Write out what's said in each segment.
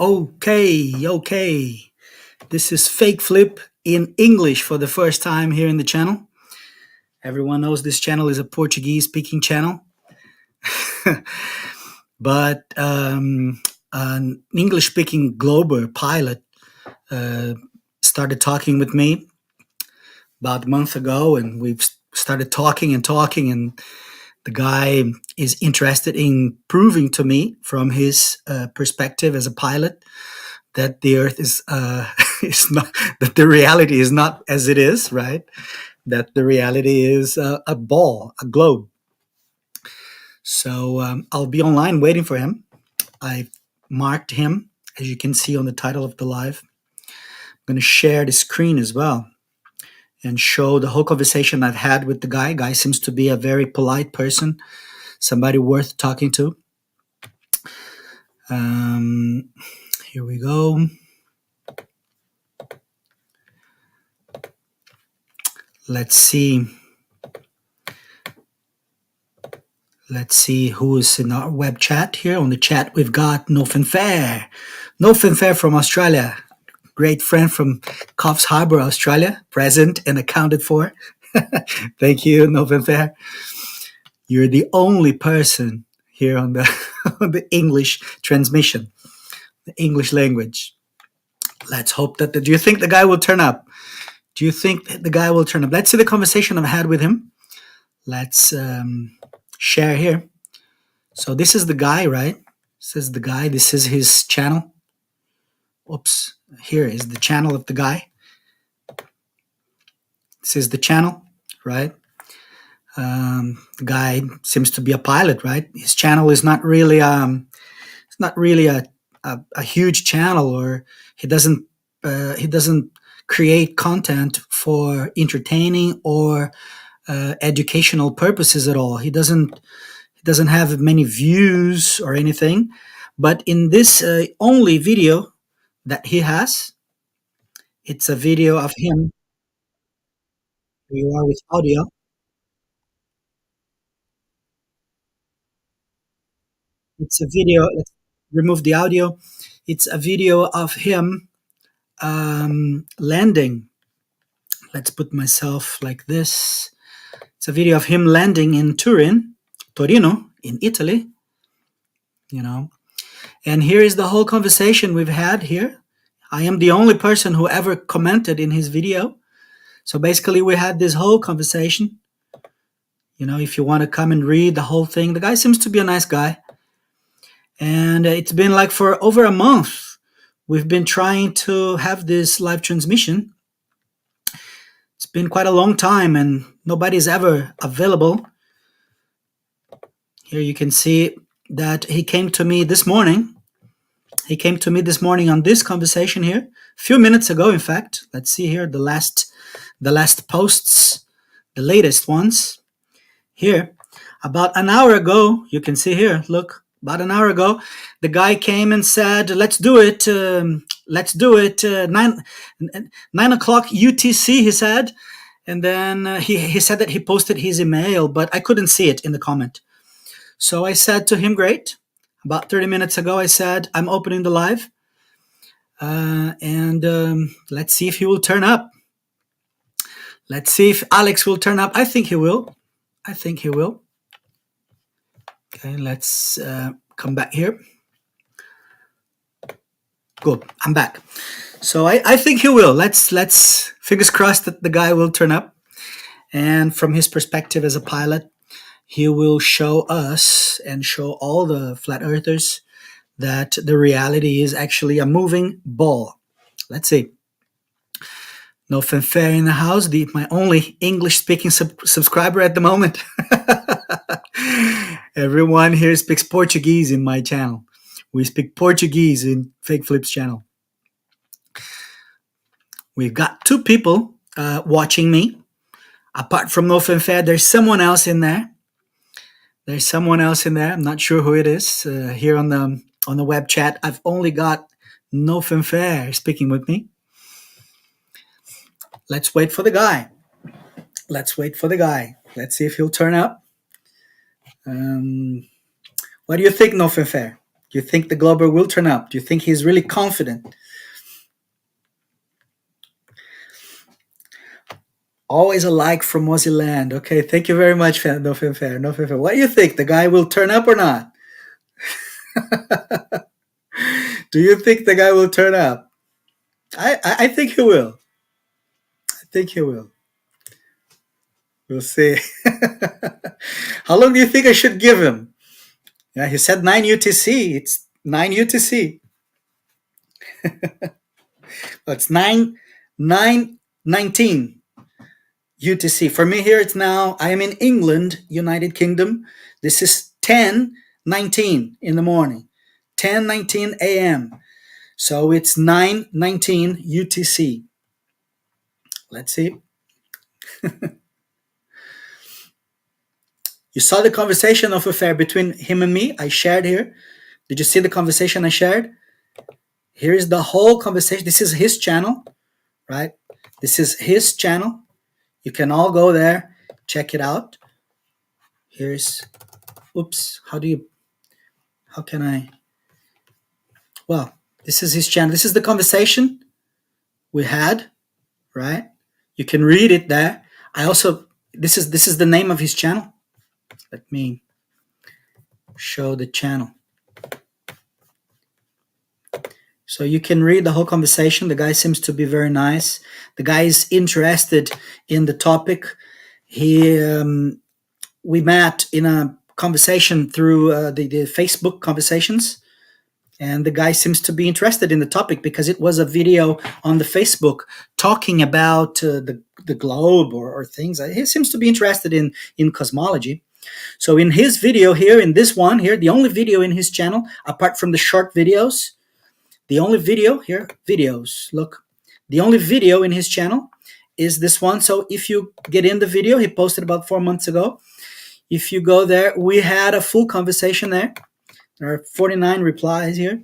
Okay, okay. This is Fake Flip in English for the first time here in the channel. Everyone knows this channel is a Portuguese speaking channel, but an English speaking Glober pilot uh, started talking with me about a month ago, and we've started talking and talking. And the guy is interested in proving to me from his perspective as a pilot that the Earth is is not, that the reality is not as it is, right? That the reality is a ball, a globe. So I'll be online waiting for him. I marked him, as you can see on the title of the live. I'm going to share the screen as well and show the whole conversation I've had with the guy. Guy seems to be a very polite person, somebody worth talking to. Um, Here we go. Let's see. Let's see who is in our web chat here. On the chat, we've got No Fanfare. No Fanfare from Australia. Great friend from Coffs Harbour, Australia. Present and accounted for. Thank you, No Fanfare. You're the only person here on the, on the English transmission, the English language. Let's hope that do you think the guy will turn up? Do you think the guy will turn up? Let's see the conversation I've had with him. Let's share here. So this is the guy, right? This is the guy. This is his channel. Oops. Here is the channel of the guy. This is the channel, right? The guy seems to be a pilot, right? His channel is not really it's not really a huge channel, or he doesn't create content for entertaining or educational purposes at all. He doesn't have many views or anything. But in this only video that he has, it's a video of him. Here you are with audio. It's a video. Let's remove the audio. It's a video of him landing. Let's put myself like this. It's a video of him landing in Torino, in Italy. You know, and here is the whole conversation we've had here. I am the only person who ever commented in his video. So basically, we had this whole conversation. You know, if you want to come and read the whole thing, the guy seems to be a nice guy. And it's been like for over a month, we've been trying to have this live transmission. It's been quite a long time and nobody's ever available. Here you can see that he came to me this morning. He came to me this morning on this conversation here, a few minutes ago, in fact. Let's see here the last posts, the latest ones. Here, about an hour ago, you can see here, look, about an hour ago, the guy came and said, let's do it, 9 o'clock UTC, he said. And then he said that he posted his email, but I couldn't see it in the comment. So I said to him, great. About 30 minutes ago, I said, I'm opening the live. And let's see if he will turn up. Let's see if Alex will turn up. I think he will. I think he will. Okay, let's come back here. Good, I'm back. So I think he will. Let's fingers crossed that the guy will turn up. And from his perspective as a pilot, he will show us and show all the flat earthers that the reality is actually a moving ball. Let's see. No Fanfare in the house, my only English-speaking subscriber at the moment. Everyone here speaks Portuguese in my channel. We speak Portuguese in Fake Flip's channel. We've got two people watching me. Apart from No Fanfare, there's someone else in there. There's someone else in there. I'm not sure who it is. Here on the web chat, I've only got No Fanfare speaking with me. Let's wait for the guy. Let's wait for the guy. Let's see if he'll turn up. What do you think, No Fanfare? Do you think the Glober will turn up? Do you think he's really confident? Always a like from Aussie Land. Okay, thank you very much, No Fanfare. No Fanfare. What do you think? The guy will turn up or not? Do you think the guy will turn up? I think he will. I think he will. We'll see. How long do you think I should give him? Yeah, he said 9 UTC. It's 9 UTC. It's 9:19 UTC. For me here, it's now, I am in England, United Kingdom. This is 10:19 in the morning, 10:19 a.m. So it's 9:19 UTC. Let's see. You saw the conversation of affair between him and me I shared here. Did you see the conversation I shared? Here is the whole conversation. This is his channel, right? This is his channel. You can all go there, check it out. Here's, oops, how can I? Well, this is his channel. This is the conversation we had, right? You can read it there. I also, this is the name of his channel. Let me show the channel. So you can read the whole conversation. The guy seems to be very nice. The guy is interested in the topic. We met in a conversation through the Facebook conversations, and the guy seems to be interested in the topic because it was a video on the Facebook talking about the globe or things. He seems to be interested in cosmology. So in his video here, in this one here, the only video in his channel, apart from the short videos, the only video here, videos, look, the only video in his channel is this one. So if you get in the video, he posted about 4 months ago. If you go there, we had a full conversation there. There are 49 replies here.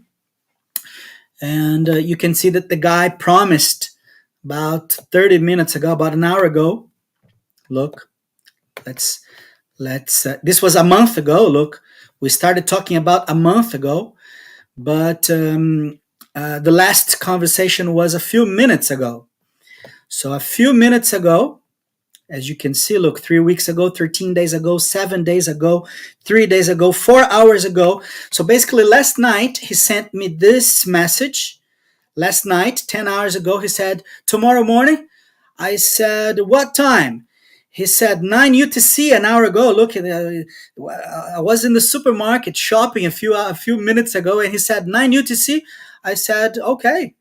And you can see that the guy promised about 30 minutes ago, about an hour ago. Look, let's this was a month ago. Look, we started talking about a month ago, but the last conversation was a few minutes ago. So a few minutes ago, as you can see, look, 3 weeks ago, 13 days ago, 7 days ago, 3 days ago, 4 hours ago. So basically last night, he sent me this message. Last night, 10 hours ago, he said, tomorrow morning. I said, what time? He said 9 UTC an hour ago. Look, I was in the supermarket shopping a few minutes ago, and he said 9 UTC. I said, okay,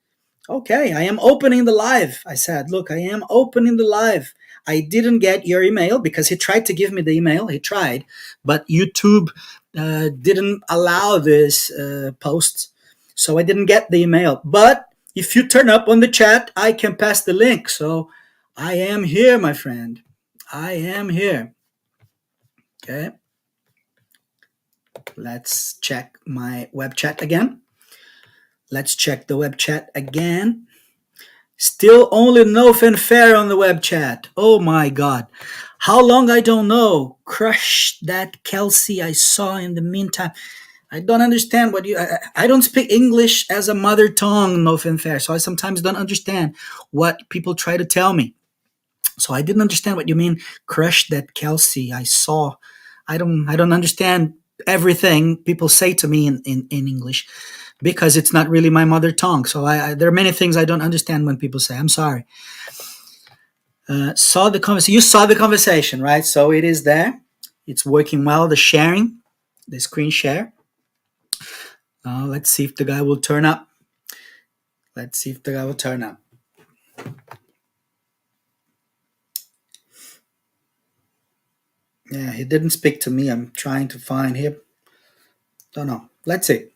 I am opening the live. I said, look, I am opening the live. I didn't get your email because he tried to give me the email. He tried, but YouTube didn't allow this post, so I didn't get the email. But if you turn up on the chat, I can pass the link. So I am here, my friend. I am here. Okay. Let's check my web chat again. Let's check the web chat again. Still only No Fanfare on the web chat. Oh my God. How long I don't know. Crush that Kelsey I saw in the meantime. I don't understand what you... I don't speak English as a mother tongue, No Fanfare. So I sometimes don't understand what people try to tell me. So I didn't understand what you mean. Crush that Kelsey I saw. I don't understand everything people say to me in English, because it's not really my mother tongue. So there are many things I don't understand when people say. I'm sorry. Saw the conversation. You saw the conversation, right? So it is there. It's working well. The sharing, the screen share. Let's see if the guy will turn up. Let's see if the guy will turn up. Yeah, he didn't speak to me. I'm trying to find him. Don't know. Let's see.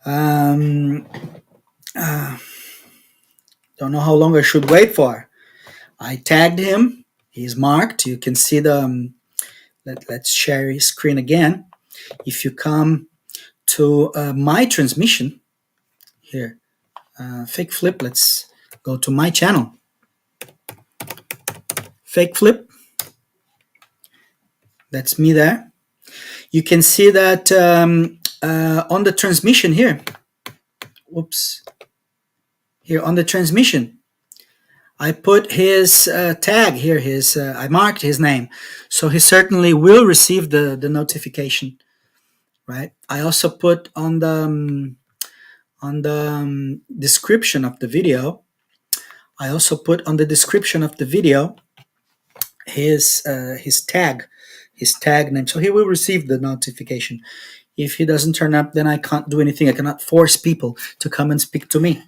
Don't know how long I should wait for. I tagged him. He's marked. You can see the... let's share his screen again. If you come to my transmission here, Fake Flip, let's go to my channel. Fake Flip. That's me there. You can see that On the transmission here, whoops, here on the transmission, I put his tag here. I marked his name, so he certainly will receive the notification, right? I also put on the description of the video. I also put on the description of the video his tag name, so he will receive the notification. If he doesn't turn up, then I can't do anything. I cannot force people to come and speak to me,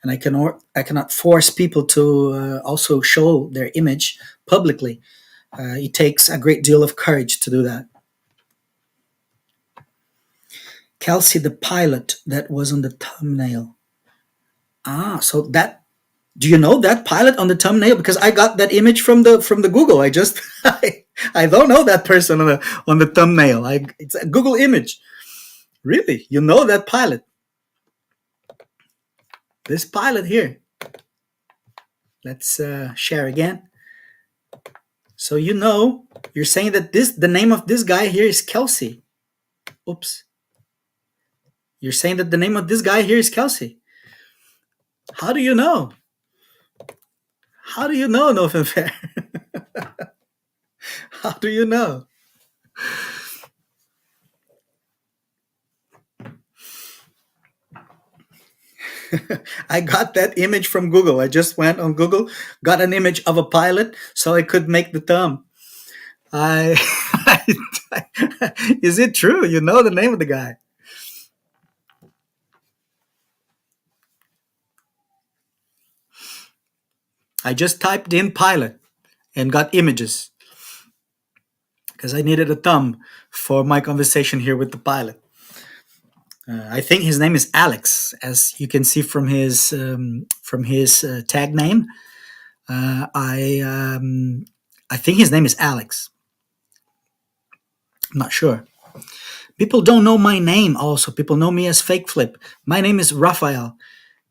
and I cannot force people to also show their image publicly. It takes a great deal of courage to do that. Kelsey, the pilot that was on the thumbnail. So that, do you know that pilot on the thumbnail? Because I got that image from the Google. I just I don't know that person on the thumbnail. It's a Google image. Really, you know that pilot? This pilot here. Let's share again. So you're saying that the name of this guy here is Kelsey. Oops. You're saying that the name of this guy here is Kelsey. How do you know? How do you know, No Fanfare? How do you know? I got that image from Google. I just went on Google, got an image of a pilot, so I could make the thumb. Is it true? You know the name of the guy? I just typed in pilot and got images because I needed a thumb for my conversation here with the pilot. I think his name is Alex, as you can see from his tag name. I think his name is Alex. I'm not sure. People don't know my name. Also, people know me as Fake Flip. My name is Raphael.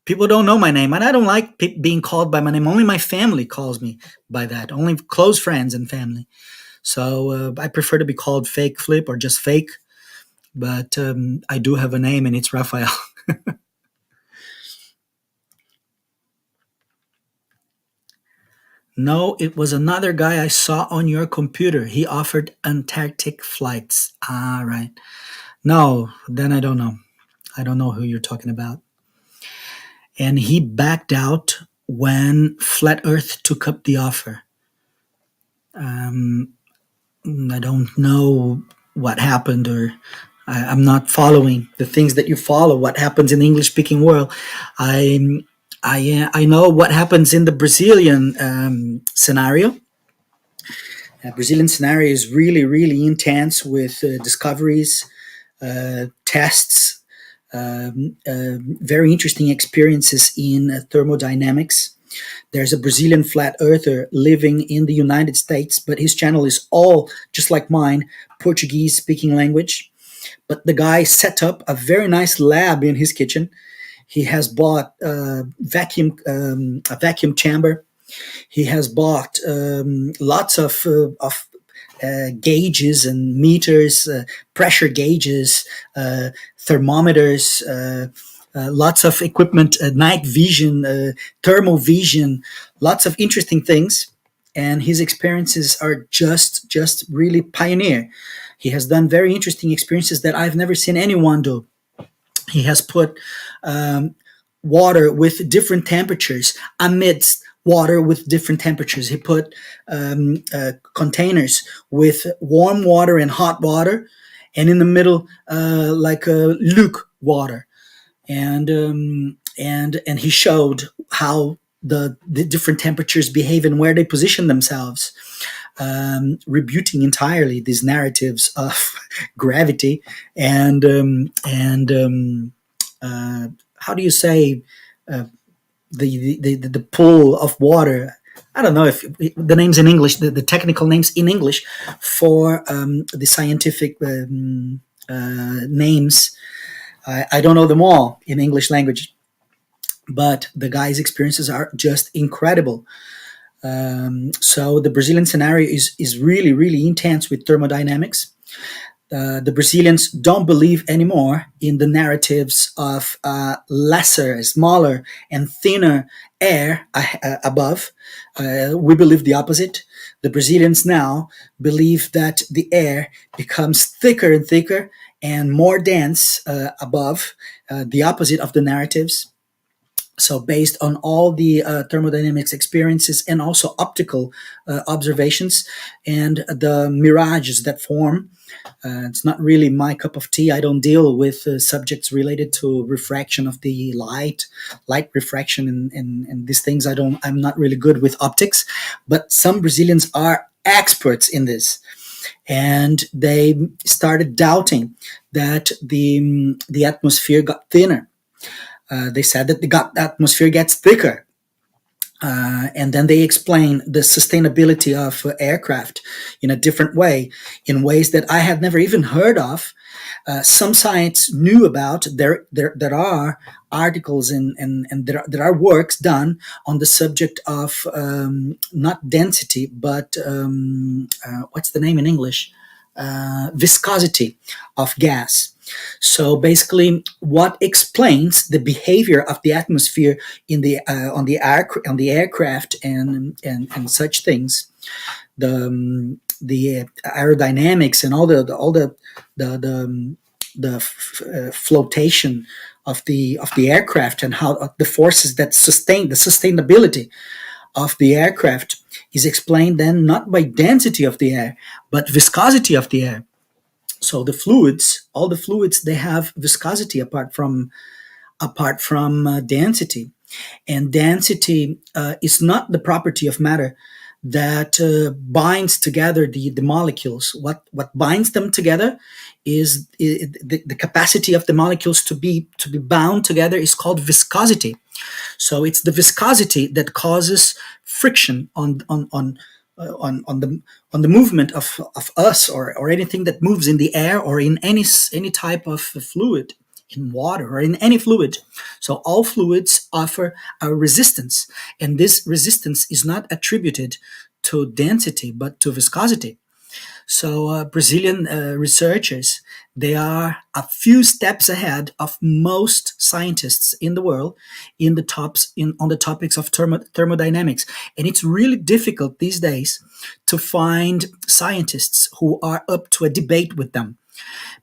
People don't know my name, and I don't like being called by my name. Only my family calls me by that. Only close friends and family. So I prefer to be called Fake Flip or just Fake. But I do have a name, and it's Raphael. No, it was another guy I saw on your computer. He offered Antarctic flights. Ah, right. No, then I don't know. I don't know who you're talking about. And he backed out when Flat Earth took up the offer. I don't know what happened, or I'm not following the things that you follow. What happens in the English-speaking world? I know what happens in the Brazilian scenario. Brazilian scenario is really, really intense with discoveries, tests, very interesting experiences in thermodynamics. There's a Brazilian flat earther living in the United States, but his channel is all, just like mine, Portuguese speaking language. But the guy set up a very nice lab in his kitchen. He has bought a vacuum chamber. He has bought lots of gauges and meters, pressure gauges, thermometers, lots of equipment, night vision, thermal vision, lots of interesting things. And his experiences are just really pioneer. He has done very interesting experiences that I've never seen anyone do. He has put water with different temperatures amidst water with different temperatures. He put containers with warm water and hot water, and in the middle, like a luke water. And he showed how the different temperatures behave and where they position themselves, rebuting entirely these narratives of gravity and how do you say the pull of water. I don't know if the names in English, the technical names in English for the scientific names. I don't know them all in English language, but the guy's experiences are just incredible. So the Brazilian scenario is really, really intense with thermodynamics. The Brazilians don't believe anymore in the narratives of lesser, smaller, and thinner air above. We believe the opposite. The Brazilians now believe that the air becomes thicker and thicker and more dense above, the opposite of the narratives. So, based on all the thermodynamics experiences and also optical observations and the mirages that form, it's not really my cup of tea. I don't deal with subjects related to refraction of the light refraction, and these things. I'm not really good with optics, but some Brazilians are experts in this, and they started doubting that the atmosphere got thinner. They said that the atmosphere gets thicker. And then they explain the sustainability of aircraft in a different way, in ways that I had never even heard of. Some science knew about. There are articles and there are works done on the subject of not density, but what's the name in English? Viscosity of gas. So basically, what explains the behavior of the atmosphere in the on the aircraft and such things, the aerodynamics and all the flotation of the aircraft, and how the forces that sustain the sustainability of the aircraft is explained then not by density of the air but viscosity of the air. So the fluids, all the fluids, they have viscosity apart from density, and density is not the property of matter that binds together the molecules. What binds them together is the capacity of the molecules to be bound together is called viscosity. So it's the viscosity that causes friction on the movement of us, or anything that moves in the air or in any type of fluid, in water or in any fluid. So all fluids offer a resistance, and this resistance is not attributed to density but to viscosity. So Brazilian researchers, they are a few steps ahead of most scientists in the world in the tops in on the topics of thermodynamics, and it's really difficult these days to find scientists who are up to a debate with them,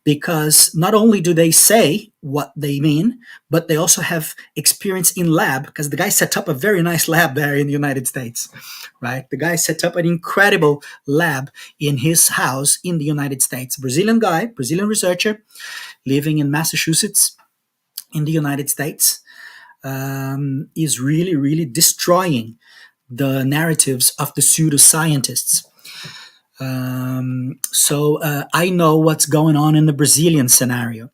because not only do they say what they mean, but they also have experience in lab, because the guy set up a very nice lab there in the United States, right? The guy set up an incredible lab in his house in the United States. Brazilian guy, Brazilian researcher, living in Massachusetts in the United States, is really, really destroying the narratives of the pseudoscientists. So I know what's going on in the Brazilian scenario.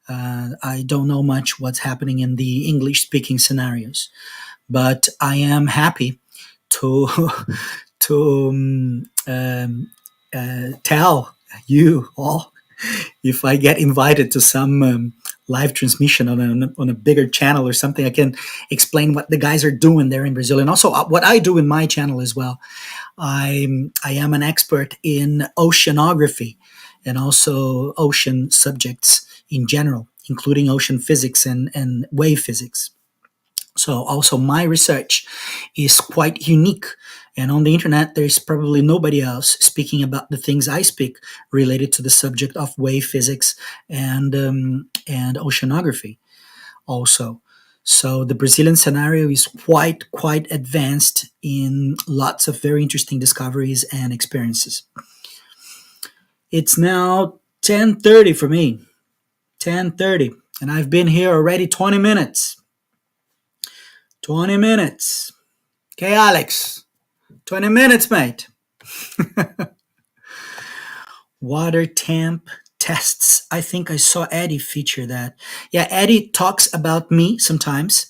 I don't know much what's happening in the English speaking scenarios, but I am happy to to tell you all if I get invited to some live transmission on a bigger channel or something. I can explain what the guys are doing there in Brazil, and also what I do in my channel as well. I am an expert in oceanography and also ocean subjects in general, including ocean physics and wave physics. So also my research is quite unique. And on the internet, there's probably nobody else speaking about the things I speak related to the subject of wave physics and oceanography also. So the Brazilian scenario is quite advanced in lots of very interesting discoveries and experiences. It's now 10:30 for me. 10:30, and I've been here already 20 minutes. 20 minutes. Okay, Alex. 20 minutes, mate. Water temp tests. I think I saw Eddie feature that. Yeah, Eddie talks about me sometimes.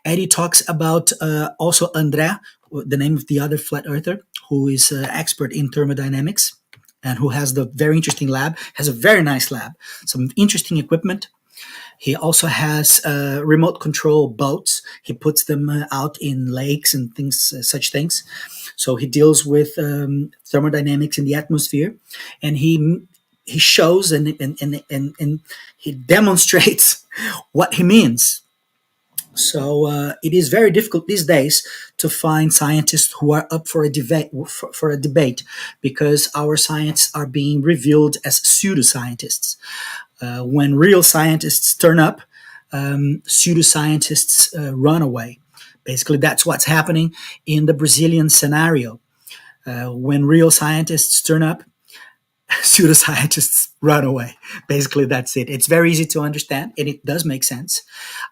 Eddie talks about also André, the name of the other flat earther, who is an expert in thermodynamics and who has the very interesting lab, has a very nice lab, some interesting equipment. He also has remote control boats. He puts them out in lakes and things, such things. So he deals with thermodynamics in the atmosphere, and he shows and he demonstrates what he means. So it is very difficult these days to find scientists who are up for a debate, for a debate, because our science are being revealed as pseudoscientists. When real scientists turn up, pseudoscientists run away. Basically, that's what's happening in the Brazilian scenario. When real scientists turn up, pseudoscientists run away. Basically, that's it. It's very easy to understand, and it does make sense.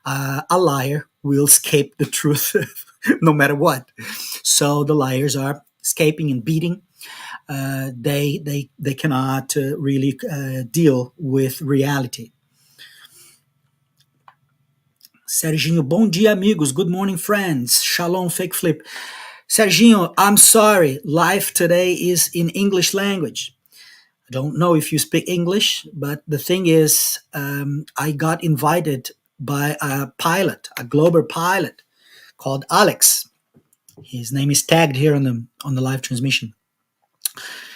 A liar will escape the truth no matter what. So the liars are escaping and beating. They cannot really deal with reality. Serginho, bom dia, amigos. Good morning, friends. Shalom, fake flip. Serginho, I'm sorry. Life today is in English language. I don't know if you speak English, but the thing is, I got invited by a pilot, a global pilot called Alex. His name is tagged here on the live transmission.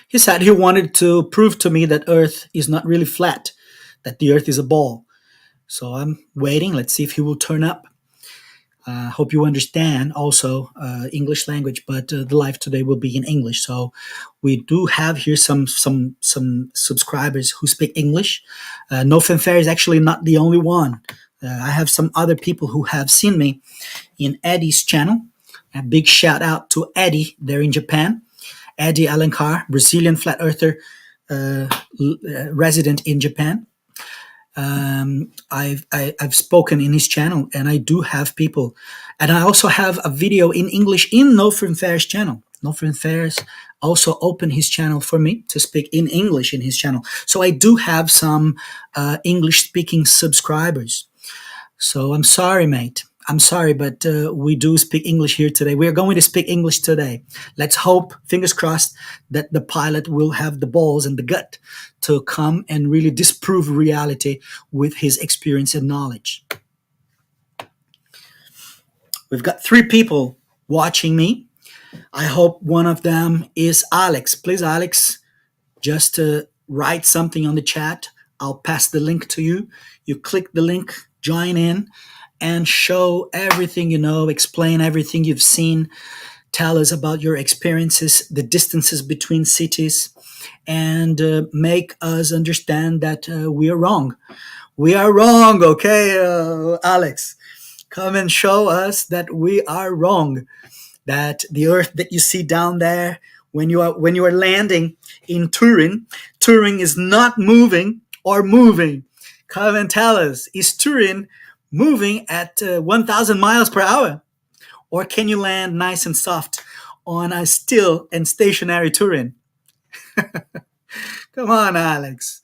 He said he wanted to prove to me that Earth is not really flat, that the Earth is a ball. So I'm waiting. Let's see if he will turn up. Hope you understand also English language, but the live today will be in English. So we do have here some subscribers who speak English. No Fanfare is actually not the only one. I have some other people who have seen me in Eddie's channel. A big shout out to Eddie there in Japan. Eddie Alencar, Brazilian flat earther, resident in Japan. I've spoken in his channel, and I do have people, and I also have a video in English in No Fanfare's channel. No Fanfare's also opened his channel for me to speak in English in his channel. So I do have some English-speaking subscribers. So I'm sorry, mate. I'm sorry, but we do speak English here today. We are going to speak English today. Let's hope, fingers crossed, that the pilot will have the balls and the gut to come and really disprove reality with his experience and knowledge. We've got 3 people watching me. I hope one of them is Alex. Please, Alex, just write something on the chat. I'll pass the link to you. You click the link, join in, and show everything you know, explain everything you've seen, tell us about your experiences, the distances between cities, and make us understand that we are wrong. We are wrong, okay, Alex? Come and show us that we are wrong, that the Earth that you see down there when you are landing in Turin is not moving or moving. Come and tell us, is Turin moving at 1,000 miles per hour? Or can you land nice and soft on a still and stationary Turin? Come on, Alex.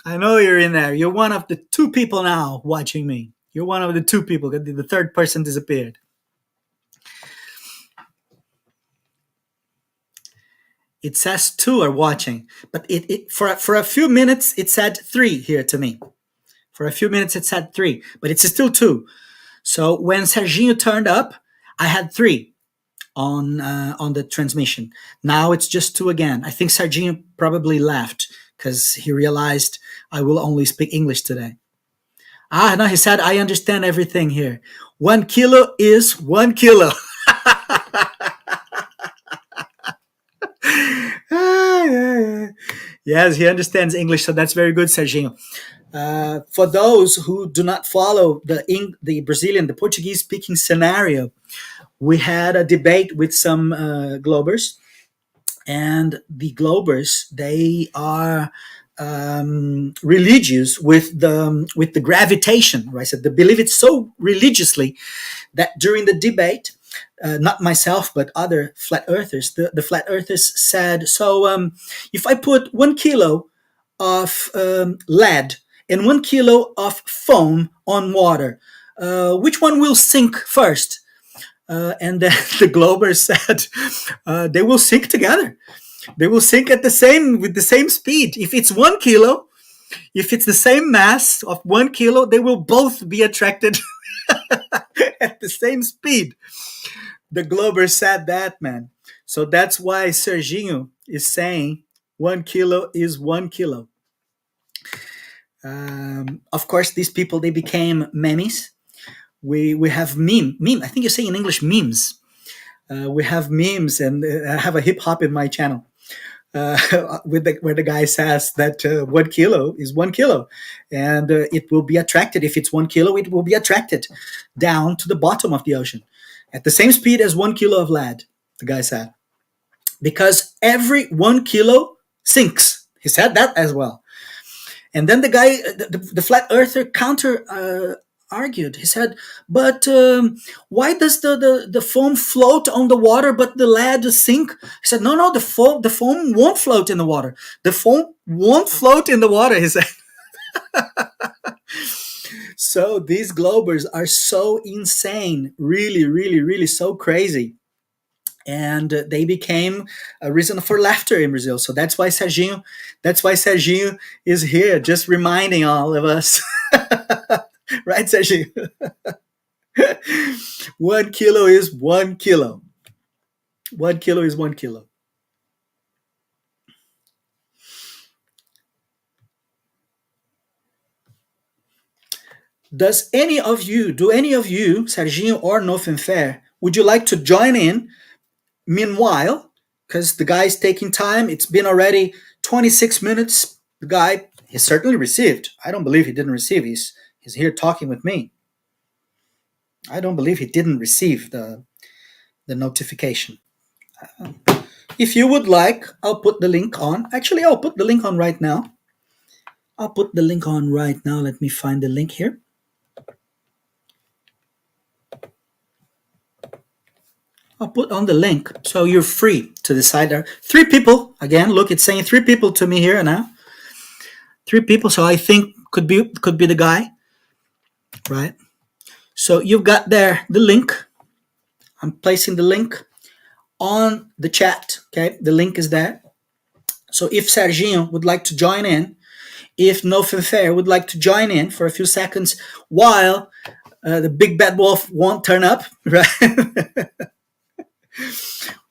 I know you're in there. You're one of the 2 people now watching me. You're one of the 2 people. The third person disappeared. It says 2 are watching, but for a few minutes it said 3 here to me. For a few minutes it said 3, but it's still 2. So when Serginho turned up, I had 3 on the transmission. Now it's just 2 again. I think Serginho probably left because he realized I will only speak English today. No, he said, I understand everything here. 1 kilo is 1 kilo. Yes, he understands English, so that's very good, Serginho. For those who do not follow the Brazilian, the Portuguese-speaking scenario, we had a debate with some Globers, and the Globers, they are religious with the gravitation, right? So they believe it so religiously that during the debate, not myself, but other flat earthers, the flat earthers said, so if I put 1 kilo of lead and 1 kilo of foam on water, which one will sink first? And then the Globers said they will sink together. They will sink with the same speed. If it's 1 kilo, if it's the same mass of 1 kilo, they will both be attracted at the same speed. The Globers said that, man. So that's why Serginho is saying 1 kilo is 1 kilo. Of course, these people, they became memes. We have meme. I think you say in English memes. We have memes, and I have a hip hop in my channel where the guy says that 1 kilo is 1 kilo, and it will be attracted. If it's 1 kilo, it will be attracted down to the bottom of the ocean at the same speed as 1 kilo of lead. The guy said, because every 1 kilo sinks. He said that as well. And then the guy, the flat earther, counter argued. He said, but why does the foam float on the water but the lead sink? He said, no, the foam won't float in the water. The foam won't float in the water, he said. So these globers are so insane, really, really, really so crazy. And they became a reason for laughter in Brazil. So that's why Serginho is here, just reminding all of us. Right, Serginho? 1 kilo is 1 kilo. 1 kilo is 1 kilo. Do any of you, Serginho or No Fair, would you like to join in? Meanwhile, because the guy's taking time, it's been already 26 minutes. The guy, he certainly received. I don't believe he didn't receive. He's here talking with me. I don't believe he didn't receive the notification. If you would like, I'll put the link on. Actually, I'll put the link on right now. Let me find the link here. I'll put on the link so you're free to decide. There 3 people. Again, look, it's saying 3 people to me here now. 3 people, so I think could be the guy, right? So you've got there the link. I'm placing the link on the chat. Okay, the link is there. So if Serginho would like to join in, if No Fair would like to join in for a few seconds while the big bad wolf won't turn up, right?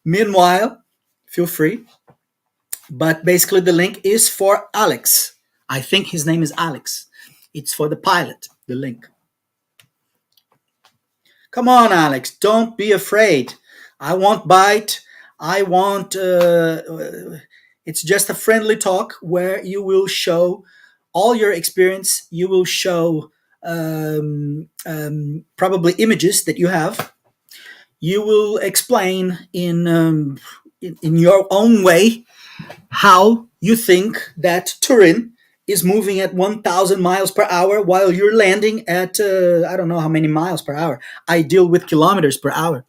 Meanwhile, feel free. But basically, the link is for Alex. I think his name is Alex. It's for the pilot, the link. Come on, Alex, don't be afraid. I won't bite. I won't. It's just a friendly talk where you will show all your experience. You will show probably images that you have. You will explain in your own way how you think that Turin is moving at 1,000 miles per hour while you're landing at I don't know how many miles per hour. I deal with kilometers per hour.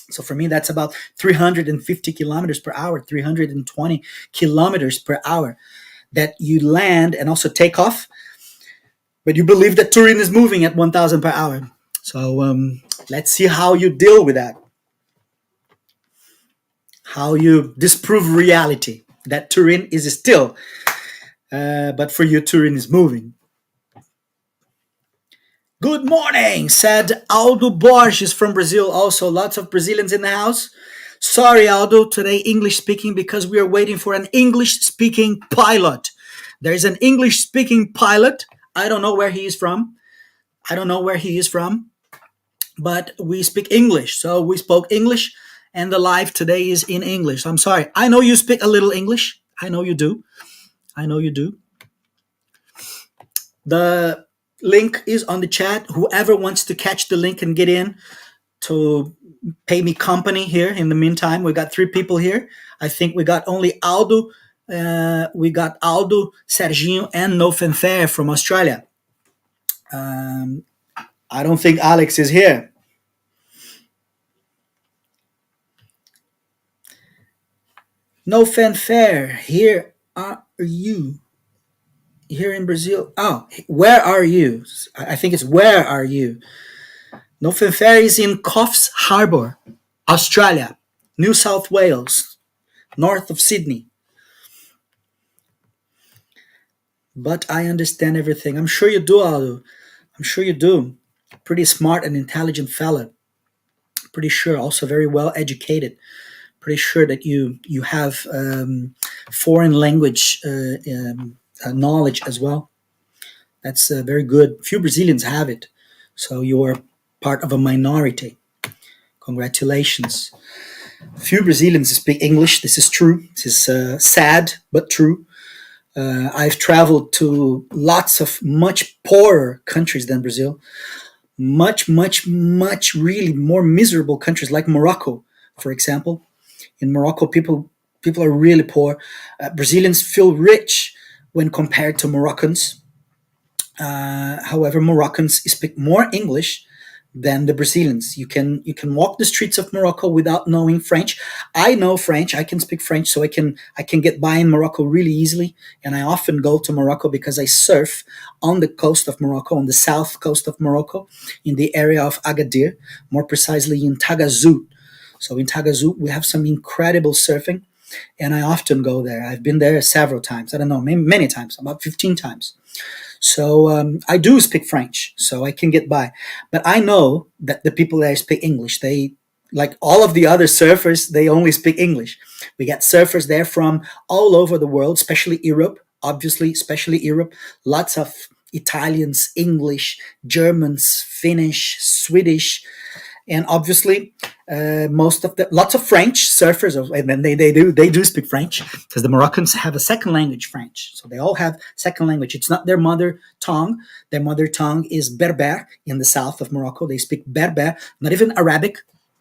So for me, that's about 350 kilometers per hour, 320 kilometers per hour that you land and also take off. But you believe that Turin is moving at 1,000 per hour. So let's see how you deal with that. How you disprove reality that Turin is still, but for you, Turin is moving. Good morning, said Aldo Borges from Brazil. Also, lots of Brazilians in the house. Sorry, Aldo, today English speaking because we are waiting for an English speaking pilot. There's an English speaking pilot. I don't know where he is from. But we speak English. So we spoke English, and the live today is in English. I'm sorry. I know you speak a little English. I know you do. The link is on the chat. Whoever wants to catch the link and get in to pay me company here. In the meantime, we got 3 people here. I think we got only Aldo. We got Aldo, Serginho, and No Fanfare from Australia. I don't think Alex is here. No Fanfare, here are you? Here in Brazil. Oh, where are you? I think it's where are you? No Fanfare is in Coffs Harbour, Australia, New South Wales, north of Sydney. But I understand everything. I'm sure you do, Aldo. I'm sure you do. Pretty smart and intelligent fella. Pretty sure also very well educated. Pretty sure that you have foreign language knowledge as well. That's very good. Few Brazilians have it, so you're part of a minority. Congratulations. Few Brazilians speak English. This is true. This is sad but true. I've traveled to lots of much poorer countries than Brazil, much, much, much really more miserable countries like Morocco, for example. In Morocco, people are really poor. Brazilians feel rich when compared to Moroccans. However, Moroccans speak more English than the Brazilians. You can walk the streets of Morocco without knowing French. I know French. I can speak French, so I can get by in Morocco really easily. And I often go to Morocco because I surf on the coast of Morocco, on the south coast of Morocco, in the area of Agadir, more precisely in Tagazout. So in Tagazout, we have some incredible surfing, and I often go there. I've been there several times. I don't know, many times, about 15 times. So I do speak French, so I can get by. But I know that the people there speak English. They, like all of the other surfers, they only speak English. We get surfers there from all over the world, especially Europe, obviously, especially Europe. Lots of Italians, English, Germans, Finnish, Swedish, and obviously most of the lots of French surfers, and then they do speak French because the Moroccans have a second language, French. So they all have second language. It's not their mother tongue. Their mother tongue is Berber in the south of Morocco. They speak Berber, not even Arabic.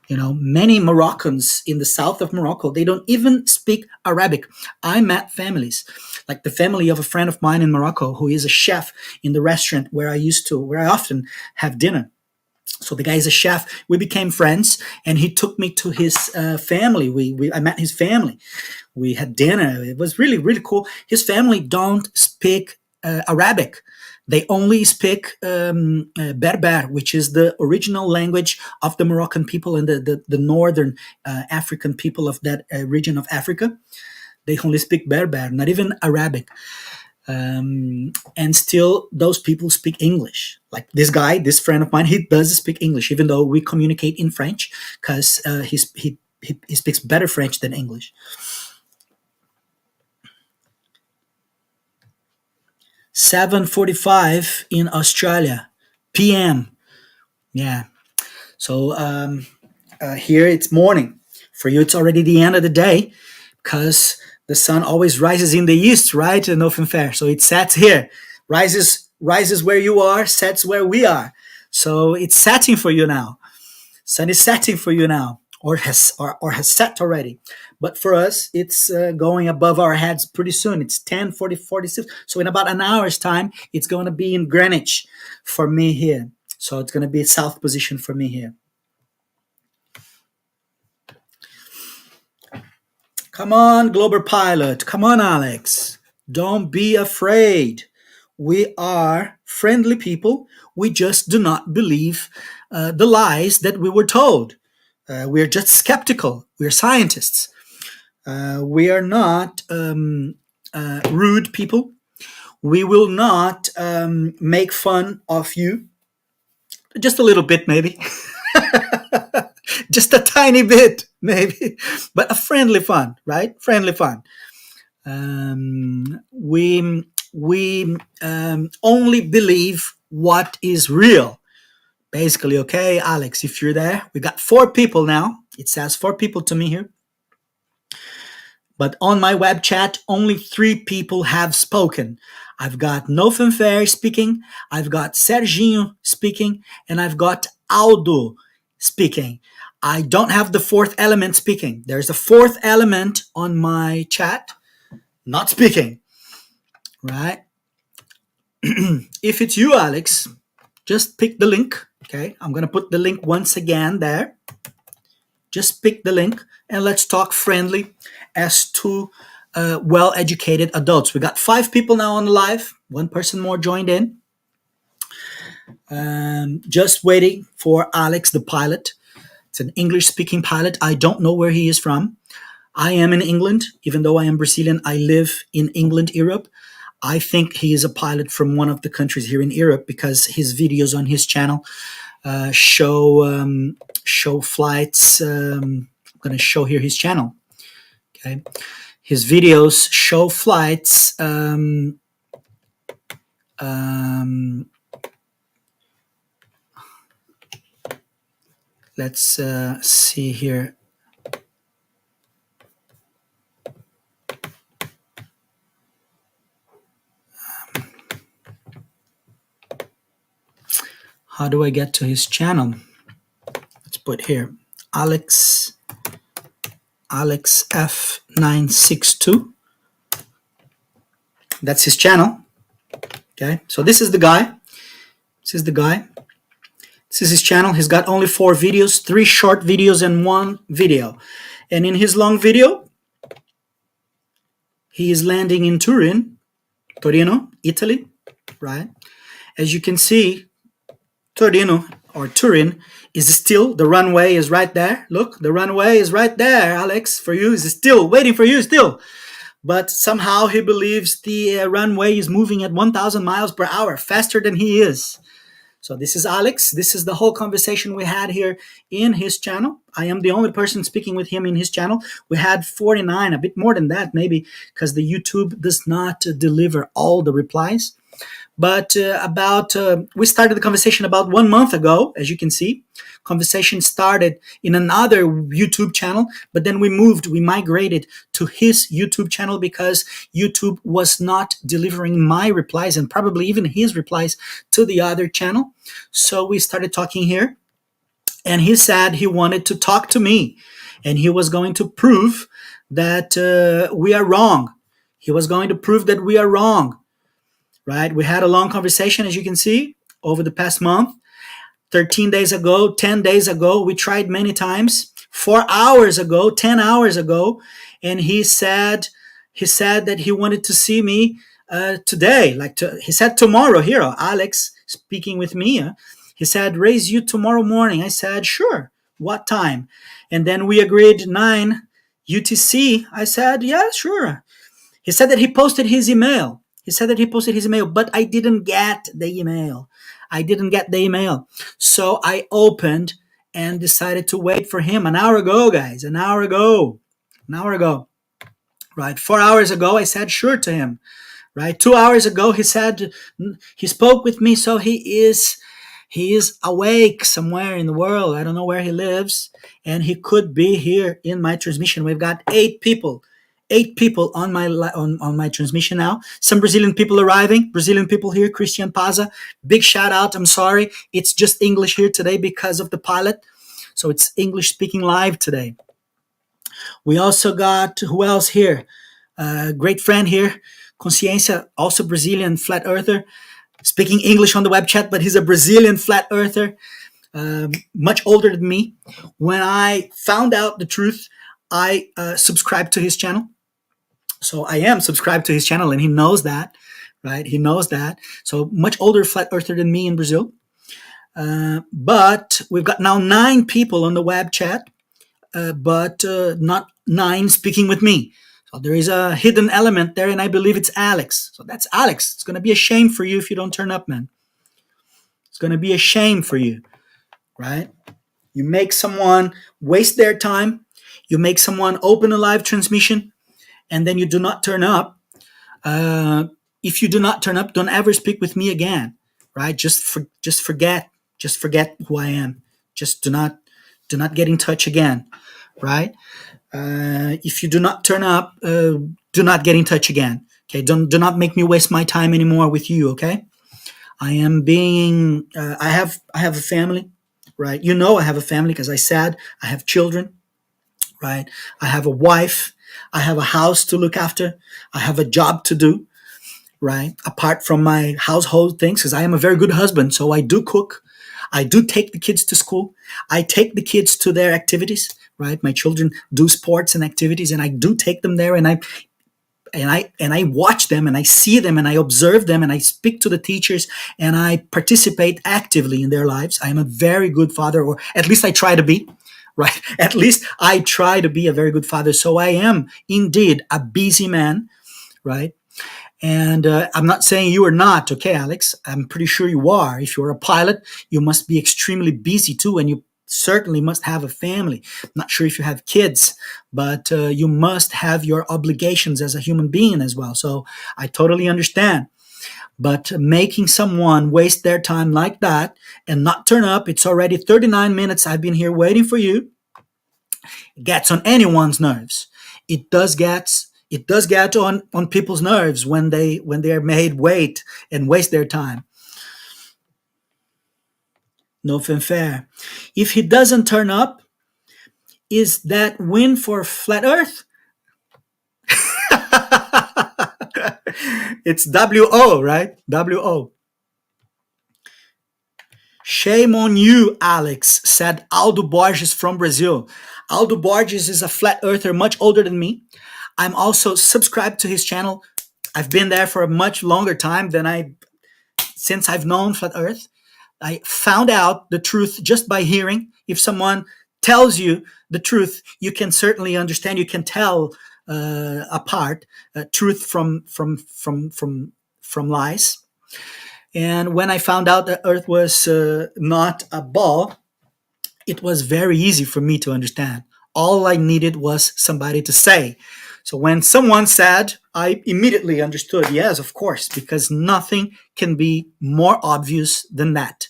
Many Moroccans in the south of Morocco, they don't even speak Arabic. I met families, like the family of a friend of mine in Morocco, who is a chef in the restaurant where I often have dinner. So the guy is a chef. We became friends, and he took me to his family. I met his family. We had dinner. It was really, really cool. His family don't speak Arabic. They only speak Berber, which is the original language of the Moroccan people and the northern African people of that region of Africa. They only speak Berber, not even Arabic. And still those people speak English. Like this guy, this friend of mine, he does speak English, even though we communicate in French, because he speaks better French than English. 7:45 in Australia, PM. Yeah. So here it's morning. For you, it's already the end of the day, because the sun always rises in the east, right? And often fair. So it sets here, rises where you are, sets where we are. So it's setting for you now. Sun is setting for you now, or has set already. But for us, it's going above our heads pretty soon. It's 10:46. So in about an hour's time, it's going to be in Greenwich for me here. So it's going to be south position for me here. Come on, Global Pilot. Come on, Alex. Don't be afraid. We are friendly people. We just do not believe the lies that we were told. We're just skeptical. We're scientists. We are not rude people. We will not make fun of you. Just a little bit, maybe. Just a tiny bit, maybe. But a friendly fun, right? Friendly fun. We only believe what is real. Basically, okay, Alex, if you're there, we got 4 people now. It says 4 people to me here. But on my web chat, only 3 people have spoken. I've got No Fanfare speaking, I've got Serginho speaking, and I've got Aldo speaking. I don't have the 4th element speaking. There's a 4th element on my chat not speaking, right? If it's you, Alex, just pick the link, okay? I'm going to put the link once again there. Just pick the link and let's talk friendly as two well-educated adults. We got 5 people now on the live. 1 person more joined in. Just waiting for Alex, the pilot. It's an English-speaking pilot. I don't know where he is from. I am in England. Even though I am Brazilian, I live in England, Europe. I think he is a pilot from one of the countries here in Europe because his videos on his channel show flights. I'm going to show here his channel. Okay, his videos show flights Um, let's see here. How do I get to his channel? Let's put here Alex F962. That's his channel. Okay, so this is the guy. This is the guy. This is his channel. He's got only 4 videos, 3 short videos and 1 video. And in his long video, he is landing in Torino, Italy, right? As you can see, Torino or Turin is still, the runway is right there. Look, the runway is right there, Alex, for you. Is still waiting for you still. But somehow he believes the runway is moving at 1,000 miles per hour, faster than he is. So this is Alex. This is the whole conversation we had here in his channel. I am the only person speaking with him in his channel. We had 49, a bit more than that maybe, because the YouTube does not deliver all the replies. But we started the conversation about 1 month ago, as you can see. Conversation started in another YouTube channel, but then we migrated to his YouTube channel because YouTube was not delivering my replies and probably even his replies to the other channel. So we started talking here, and he said he wanted to talk to me, and he was going to prove that we are wrong. He was going to prove that we are wrong. Right? We had a long conversation, as you can see, over the past month. 13 days ago, 10 days ago, we tried many times. 4 hours ago, 10 hours ago, and he said that he wanted to see me today. He said tomorrow. Here, Alex speaking with me. He said, raise you tomorrow morning. I said, sure. What time? And then we agreed 9 UTC. I said, yeah, sure. He said that he posted his email. But I didn't get the email. So I opened and decided to wait for him an hour ago, guys. An hour ago. Right. 4 hours ago, I said sure to him. Right. 2 hours ago, he said he spoke with me. So he is awake somewhere in the world. I don't know where he lives. And he could be here in my transmission. We've got 8 people on my transmission now. Some Brazilian people arriving. Brazilian people here. Christian Paza. Big shout out. I'm sorry. It's just English here today because of the pilot. So it's English speaking live today. We also got, who else here? Great friend here. Consciência, also Brazilian flat earther. Speaking English on the web chat, but he's a Brazilian flat earther. Much older than me. When I found out the truth, I subscribed to his channel. So I am subscribed to his channel, and he knows that, right? He knows that. So much older flat earther than me in Brazil. But we've got now 9 people on the web chat, but not 9 speaking with me. So there is a hidden element there, and I believe it's Alex. So that's Alex. It's going to be a shame for you if you don't turn up, man. It's going to be a shame for you, right? You make someone waste their time. You make someone open a live transmission, and then you do not turn up. If you do not turn up, don't ever speak with me again, right? Just forget who I am. Just do not get in touch again, right? If you do not turn up, do not get in touch again. Okay, do not make me waste my time anymore with you. Okay, I am being. I have a family, right? You know I have a family because I said I have children, right? I have a wife. I have a house to look after. I have a job to do, right? Apart from my household things, because I am a very good husband. So I do cook. I do take the kids to school. I take the kids to their activities, right? My children do sports and activities, and I do take them there, and I watch them, and I see them, and I observe them, and I speak to the teachers, and I participate actively in their lives. I am a very good father, or at least I try to be. Right? At least I try to be a very good father. So I am indeed a busy man, right? And I'm not saying you are not, okay, Alex? I'm pretty sure you are. If you're a pilot, you must be extremely busy too, and you certainly must have a family. I'm not sure if you have kids, but you must have your obligations as a human being as well. So I totally understand. But making someone waste their time like that and not turn up, it's already 39 minutes. I've been here waiting for you. Gets on anyone's nerves. It does get on people's nerves when they're made wait and waste their time. No fanfare. If he doesn't turn up, is that win for flat Earth? It's WO, right? WO. Shame on you, Alex, said Aldo Borges from Brazil. Aldo Borges is a flat earther much older than me. I'm also subscribed to his channel. I've been there for a much longer time since I've known flat earth. I found out the truth just by hearing. If someone tells you the truth, you can certainly understand. You can tell apart truth from lies. And when I found out that Earth was not a ball, it was very easy for me to understand. All I needed was somebody to say. So when someone said, I immediately understood, yes, of course, because nothing can be more obvious than that.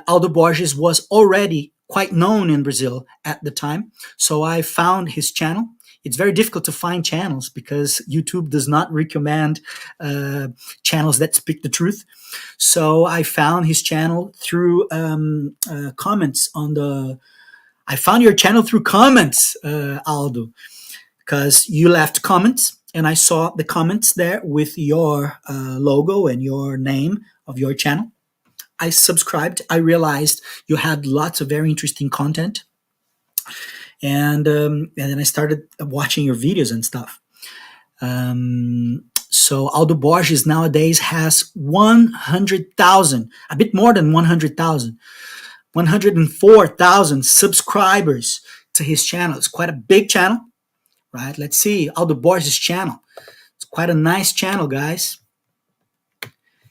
Aldo Borges was already quite known in Brazil at the time, so I found his channel. It's very difficult to find channels because YouTube does not recommend channels that speak the truth. So I found his channel through comments on the. I found your channel through comments, Aldo, because you left comments and I saw the comments there with your logo and your name of your channel. I subscribed. I realized you had lots of very interesting content. And then I started watching your videos and stuff. So Aldo Borges nowadays has 100,000, a bit more than 100,000, 104,000 subscribers to his channel. It's quite a big channel, right? Let's see Aldo Borges' channel. It's quite a nice channel, guys.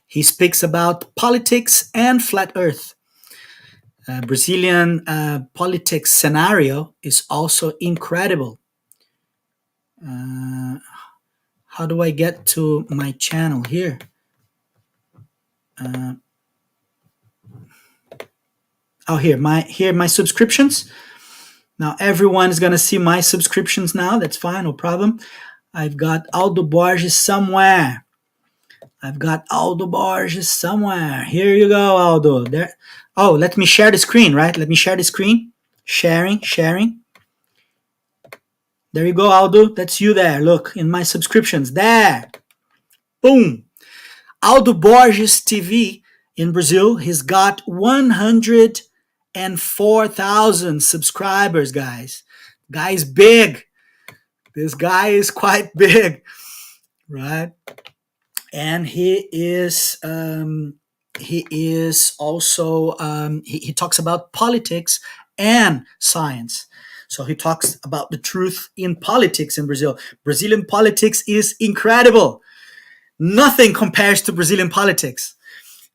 He speaks about politics and flat earth. Brazilian politics scenario is also incredible. How do I get to my channel here? Here my subscriptions. Now everyone is gonna see my subscriptions now. That's fine, no problem. I've got Aldo Borges somewhere. Here you go, Aldo. There. Oh, let me share the screen, right? Let me share the screen. Sharing. There you go, Aldo. That's you there. Look, in my subscriptions. There. Boom. Aldo Borges TV in Brazil. He's got 104,000 subscribers, guys. Guy's big. This guy is quite big, right? And he is also he talks about politics and science. So he talks about the truth in politics in Brazil. Brazilian politics is incredible. Nothing compares to Brazilian politics.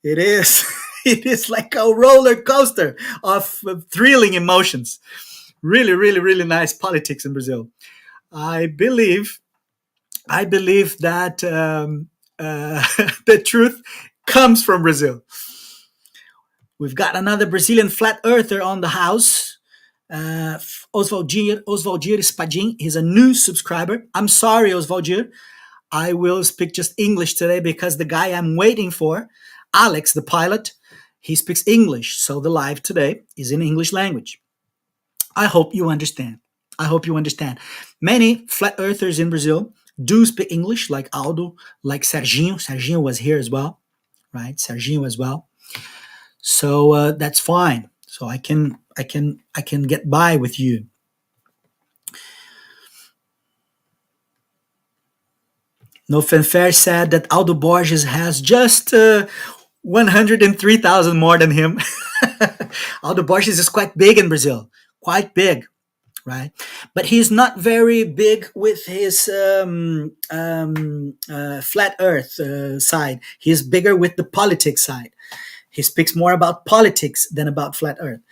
It is it is like a roller coaster of thrilling emotions. Really, really, really nice politics in Brazil. I believe that the truth comes from Brazil. We've got another Brazilian flat earther on the house. Oswaldir Spadim. He's a new subscriber. I'm sorry, Oswaldir. I will speak just English today because the guy I'm waiting for, Alex, the pilot, he speaks English. So the live today is in English language. I hope you understand. Many flat earthers in Brazil do speak English, like Aldo, like Serginho. Serginho was here as well, right? Serginho as well. So that's fine. So I can get by with you. No Fanfare said that Aldo Borges has just 103,000 more than him. Aldo Borges is quite big in Brazil, quite big, right? But he's not very big with his flat earth side. He's bigger with the politics side. He speaks more about politics than about flat earth.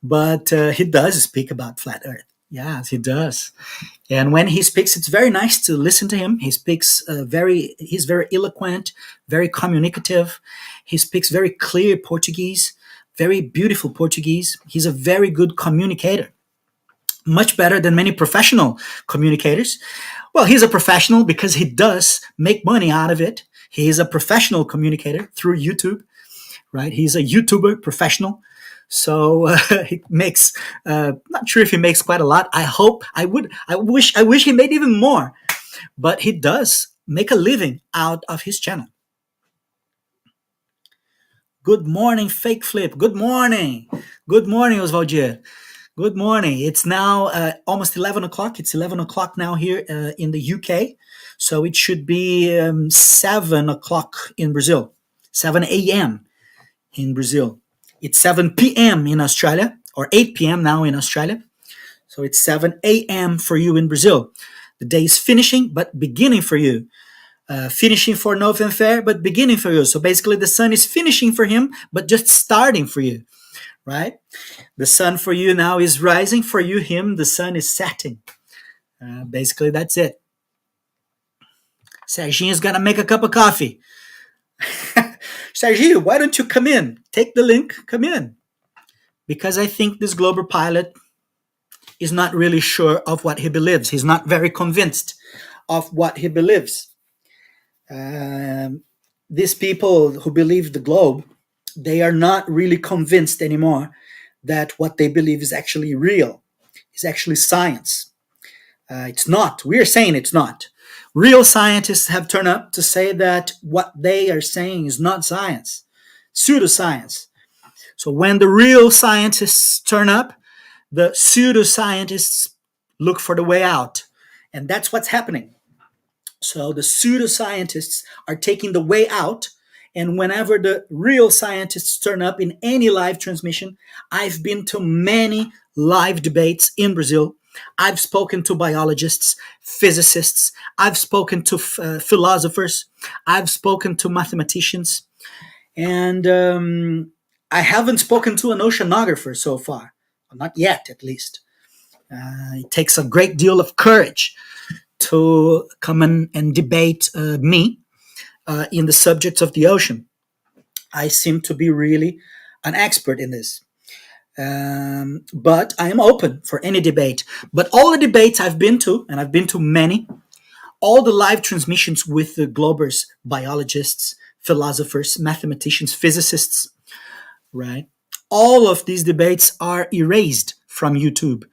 But he does speak about flat earth. Yes, he does. And when he speaks, it's very nice to listen to him. He speaks he's very eloquent, very communicative. He speaks very clear Portuguese, very beautiful Portuguese. He's a very good communicator, much better than many professional communicators. Well, he's a professional because he does make money out of it. He is a professional communicator through YouTube, right? He's a YouTuber professional. So he makes, not sure if he makes quite a lot. I wish he made even more, but he does make a living out of his channel. Good morning, Fake Flip. Good morning. Good morning, Osvaldir. Good morning. It's now almost 11 o'clock. It's 11 o'clock now here in the UK. So it should be 7 o'clock in Brazil, 7 a.m. in Brazil. It's 7 p.m. in Australia, or 8 p.m. now in Australia. So it's 7 a.m. for you in Brazil. The day is finishing, but beginning for you. Finishing for No Fanfare, but beginning for you. So basically, the sun is finishing for him, but just starting for you, right? The sun for you now is rising. For you, him, the sun is setting. Basically, that's it. Serginho's got to make a cup of coffee. Sergio, why don't you come in? Take the link, come in. Because I think this global pilot is not really sure of what he believes. He's not very convinced of what he believes. These people who believe the globe, they are not really convinced anymore that what they believe is actually real, is actually science. It's not. We're saying it's not. Real scientists have turned up to say that what they are saying is not science, pseudoscience. So when the real scientists turn up, the pseudoscientists look for the way out. And that's what's happening. So the pseudoscientists are taking the way out. And whenever the real scientists turn up in any live transmission, I've been to many live debates in Brazil. I've spoken to biologists, physicists. I've spoken to philosophers. I've spoken to mathematicians. And I haven't spoken to an oceanographer so far. Not yet, at least. It takes a great deal of courage to come and debate me in the subjects of the ocean. I seem to be really an expert in this. But I am open for any debate. But all the debates I've been to, and I've been to many, all the live transmissions with the Globers, biologists, philosophers, mathematicians, physicists, right? All of these debates are erased from YouTube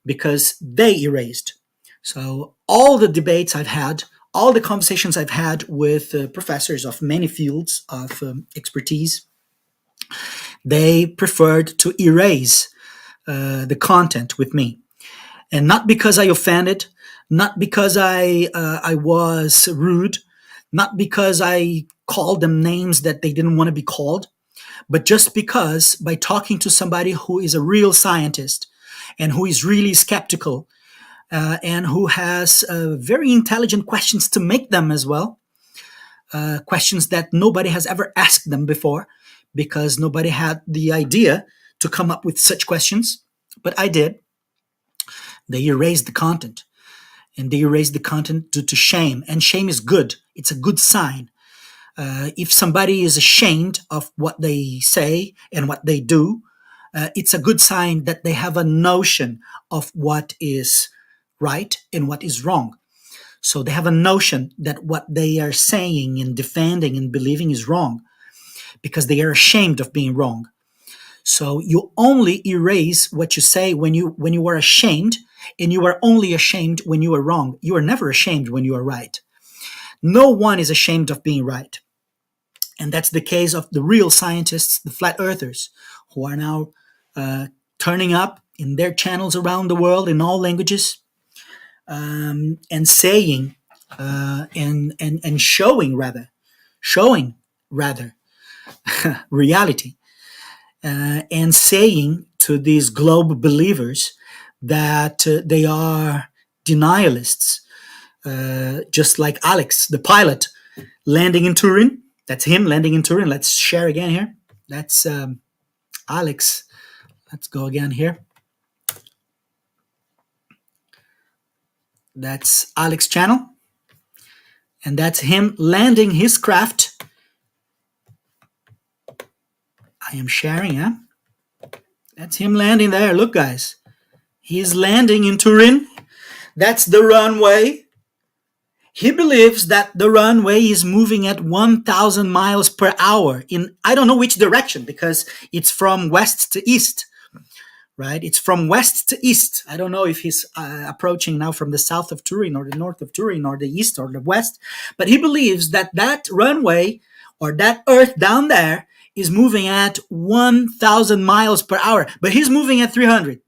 because they erased. So all the debates I've had, all the conversations I've had with professors of many fields of expertise, they preferred to erase the content with me. And not because I offended, not because I was rude, not because I called them names that they didn't want to be called, but just because by talking to somebody who is a real scientist and who is really skeptical and who has very intelligent questions to make them as well, questions that nobody has ever asked them before because nobody had the idea to come up with such questions, but I did. They erased the content, and they erased the content due to shame, and shame is good. It's a good sign. If somebody is ashamed of what they say and what they do, it's a good sign that they have a notion of what is right and what is wrong. So they have a notion that what they are saying and defending and believing is wrong because they are ashamed of being wrong. So you only erase what you say when you are ashamed, and you are only ashamed when you are wrong. You are never ashamed when you are right. No one is ashamed of being right. And that's the case of the real scientists, the flat earthers, who are now turning up in their channels around the world in all languages and saying and showing rather reality and saying to these globe believers that they are denialists, just like Alex, the pilot, landing in Turin. That's him landing in Turin. Let's share again here. That's Alex. Let's go again here. That's Alex channel. And that's him landing his craft. I am sharing, yeah? That's him landing there. Look, guys. He's landing in Turin. That's the runway. He believes that the runway is moving at 1,000 miles per hour in, I don't know which direction, because it's from west to east, right? It's from west to east. I don't know if he's approaching now from the south of Turin or the north of Turin or the east or the west, but he believes that that runway or that earth down there is moving at 1,000 miles per hour, but he's moving at 300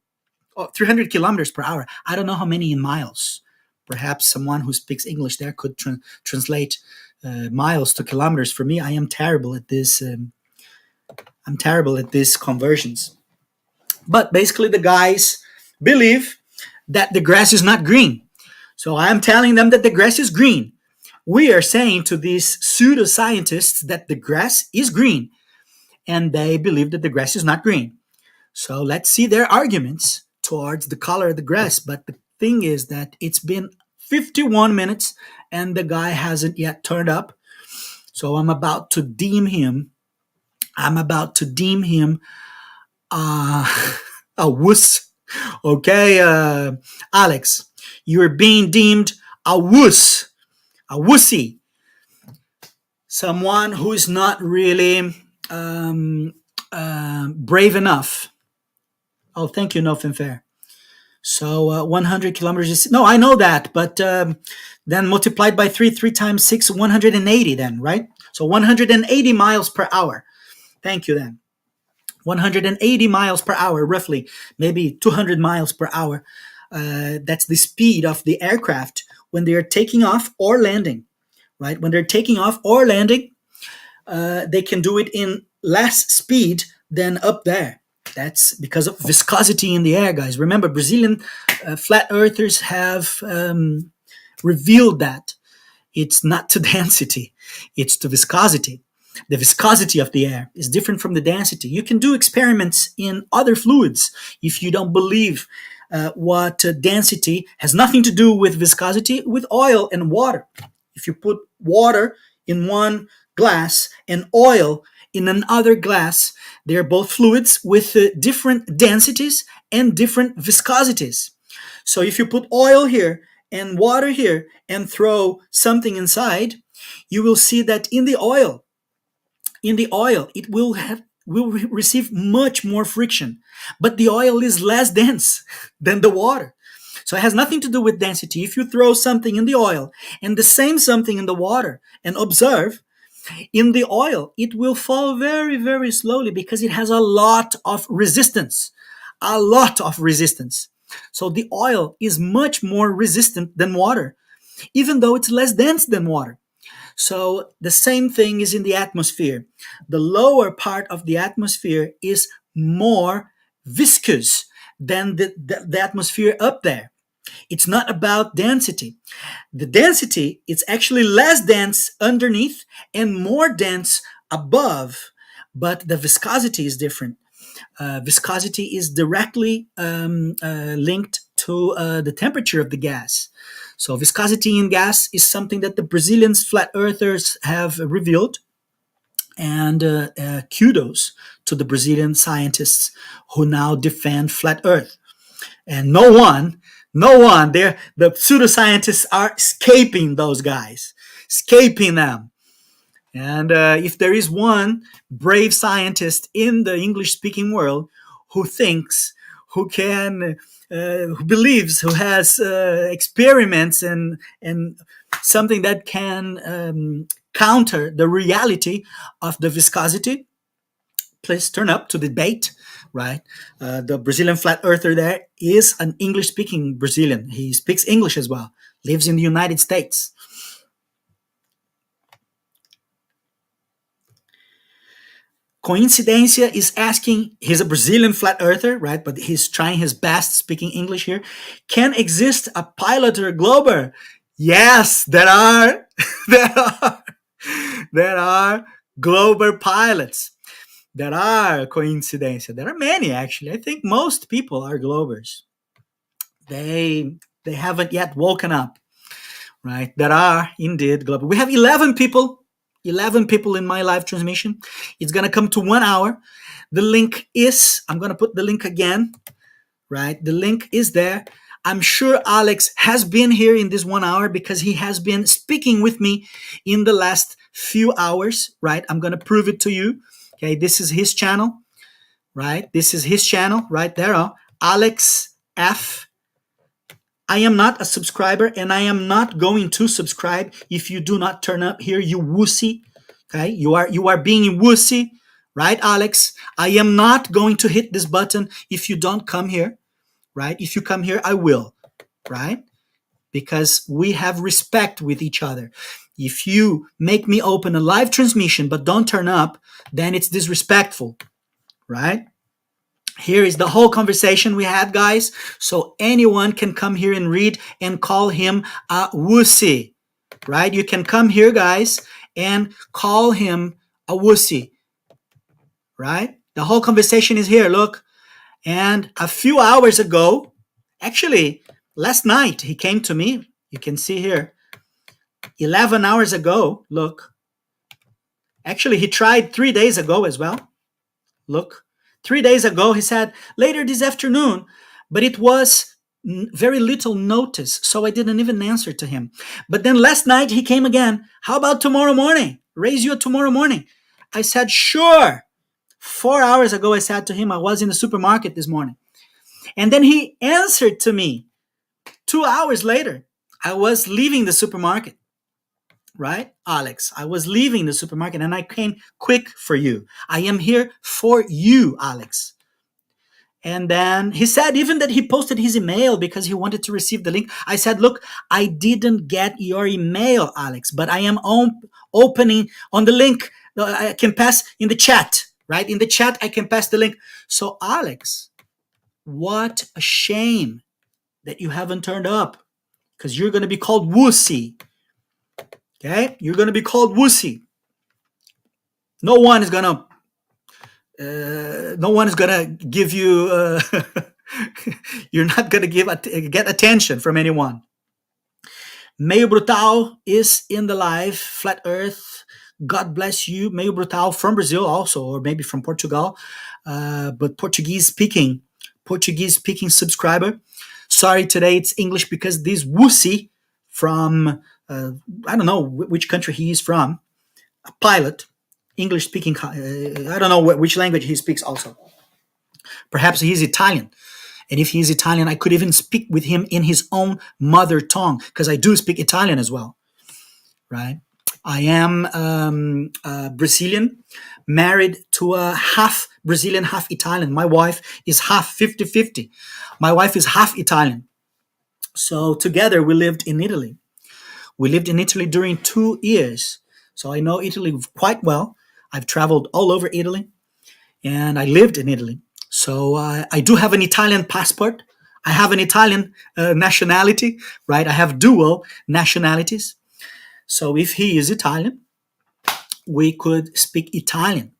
kilometers per hour. I don't know how many in miles. Perhaps someone who speaks English there could translate miles to kilometers. For me, I am terrible at this. I'm terrible at these conversions. But basically, the guys believe that the grass is not green. So I am telling them that the grass is green. We are saying to these pseudoscientists that the grass is green, and they believe that the grass is not green. So let's see their arguments towards the color of the grass. But the thing is that it's been 51 minutes and the guy hasn't yet turned up. So I'm about to deem him. A wuss. Okay, Alex, you're being deemed a wuss, a wussy, someone who is not really brave enough. Oh, thank you, No Fanfare. So 100 kilometers is, no, I know that, but then multiplied by 3 times 6, 180 then, right? So 180 miles per hour. Thank you then. 180 miles per hour, roughly, maybe 200 miles per hour. That's the speed of the aircraft when they are taking off or landing, right? When they're taking off or landing, they can do it in less speed than up there. That's because of viscosity in the air, guys. Remember, Brazilian flat earthers have revealed that it's not to density, it's to viscosity. The viscosity of the air is different from the density. You can do experiments in other fluids if you don't believe what density has nothing to do with viscosity, with oil and water. If you put water in one glass and oil in another glass, they're both fluids with different densities and different viscosities. So if you put oil here and water here and throw something inside, you will see that in the oil it will receive much more friction, but the oil is less dense than the water. So it has nothing to do with density. If you throw something in the oil and the same something in the water and observe, in the oil it will fall very, very slowly because it has a lot of resistance. So the oil is much more resistant than water, even though it's less dense than water. So the same thing is in the atmosphere. The lower part of the atmosphere is more viscous than the atmosphere up there. It's not about density. The density is actually less dense underneath and more dense above, but the viscosity is different. Viscosity is directly linked to the temperature of the gas. So viscosity in gas is something that the Brazilians flat earthers have revealed. And kudos to the Brazilian scientists who now defend flat earth. And no one, the pseudoscientists are escaping those guys, escaping them. And if there is one brave scientist in the English-speaking world who thinks, who can, who believes, who has experiments and something that can counter the reality of the viscosity, please turn up to debate, right? The Brazilian flat earther there is an English-speaking Brazilian. He speaks English as well, lives in the United States. Coincidencia is asking, he's a Brazilian flat earther, right? But he's trying his best speaking English here. Can exist a piloter glober? Yes, there are. there are glober pilots. There are Coincidencia. There are many, actually. I think most people are globers. They They haven't yet woken up, right? There are indeed global. We have 11 people, 11 people in my live transmission. It's going to come to 1 hour. The link is, I'm going to put the link again, right? The link is there. I'm sure Alex has been here in this 1 hour because he has been speaking with me in the last few hours, right? I'm going to prove it to you. Okay, this is his channel, right? This is his channel right there. Alex F. I am not a subscriber and I am not going to subscribe if you do not turn up here, you wussy. Okay, you are being wussy, right, Alex? I am not going to hit this button if you don't come here, right? If you come here, I will, right? Because we have respect with each other. If you make me open a live transmission but don't turn up, then it's disrespectful, right? Here is the whole conversation we had, guys. So anyone can come here and read and call him a wussy, right? You can come here, guys, and call him a wussy, right? The whole conversation is here, look. And a few hours ago, actually, last night, he came to me. You can see here, 11 hours ago, look. Actually, he tried 3 days ago as well. Look, 3 days ago, he said, later this afternoon, but it was very little notice, so I didn't even answer to him. But then last night, he came again. How about tomorrow morning? Raise you tomorrow morning. I said, sure. 4 hours ago, I said to him, I was in the supermarket this morning. And then he answered to me 2 hours later. I was leaving the supermarket. Right, Alex? I was leaving the supermarket and I came quick for you. I am here for you, Alex. And then he said even that he posted his email because he wanted to receive the link. I said, look, I didn't get your email, Alex, but I am opening on the link. I can pass in the chat, right? In the chat, I can pass the link. So, Alex, what a shame that you haven't turned up because you're going to be called wussy. Okay, you're going to be called wussy. No one is gonna give you. You're not gonna get attention from anyone. Meio Brutal is in the live. Flat Earth. God bless you, Meio Brutal from Brazil also, or maybe from Portugal, but Portuguese speaking subscriber. Sorry, today it's English because this wussy from I don't know which country he is from. A pilot, English speaking. I don't know which language he speaks also. Perhaps he's Italian. And if he's Italian, I could even speak with him in his own mother tongue because I do speak Italian as well, right? I am Brazilian, married to a half Brazilian, half Italian. My wife is half 50-50. My wife is half Italian. So together we lived in Italy. We lived in Italy during 2 years. So I know Italy quite well. I've traveled all over Italy and I lived in Italy. So I do have an Italian passport. I have an Italian nationality, right? I have dual nationalities. So if he is Italian, we could speak Italian.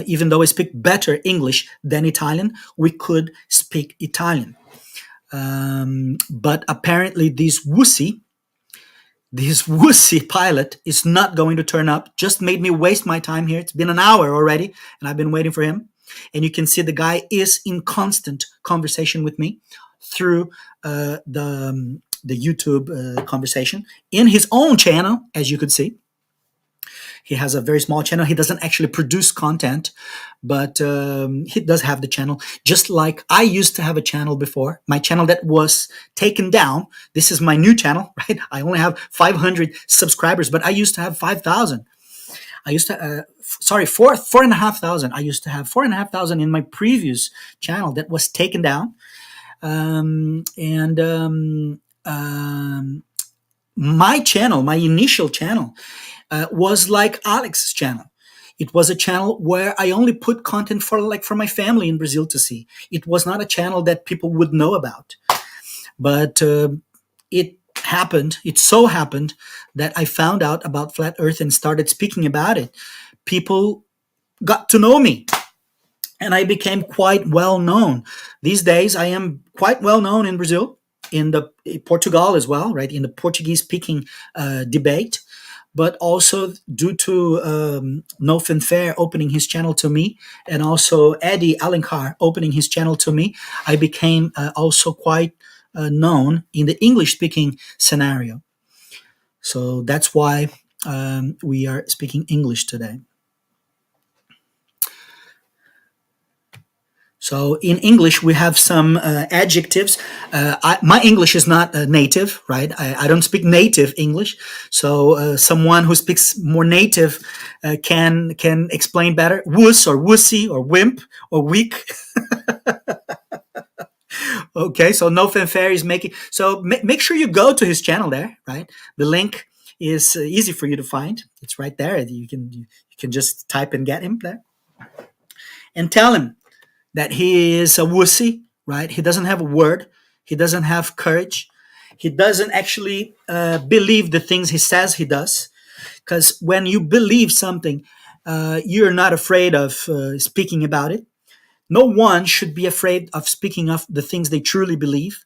Even though I speak better English than Italian, we could speak Italian. But apparently this wussy pilot is not going to turn up. Just made me waste my time here. It's been an hour already, and I've been waiting for him. And you can see the guy is in constant conversation with me through the YouTube conversation in his own channel, as you could see. He has a very small channel. He doesn't actually produce content, but he does have the channel. Just like I used to have a channel before, my channel that was taken down. This is my new channel, right? I only have 500 subscribers, but I used to have 5,000. I used to, 4,500. I used to have 4,500 in my previous channel that was taken down. My channel, my initial channel, was like Alex's channel. It was a channel where I only put content for my family in Brazil to see. It was not a channel that people would know about. But it so happened that I found out about Flat Earth and started speaking about it. People got to know me and I became quite well known. These days I am quite well known in Brazil. in the Portugal as well, right, in the Portuguese speaking debate, but also due to Nothin Fair opening his channel to me, and also Eddie Alencar opening his channel to me, I became also quite known in the English speaking scenario. So that's why we are speaking English today. So in English, we have some adjectives. My English is not native, right? I don't speak native English. So someone who speaks more native can explain better. Wuss or wussy or wimp or weak. Okay, so No Fanfare is making. So make sure you go to his channel there, right? The link is easy for you to find. It's right there. You can just type and get him there, and tell him that he is a wussy, right? He doesn't have a word. He doesn't have courage. He doesn't actually believe the things he says he does. Because when you believe something, you're not afraid of speaking about it. No one should be afraid of speaking of the things they truly believe,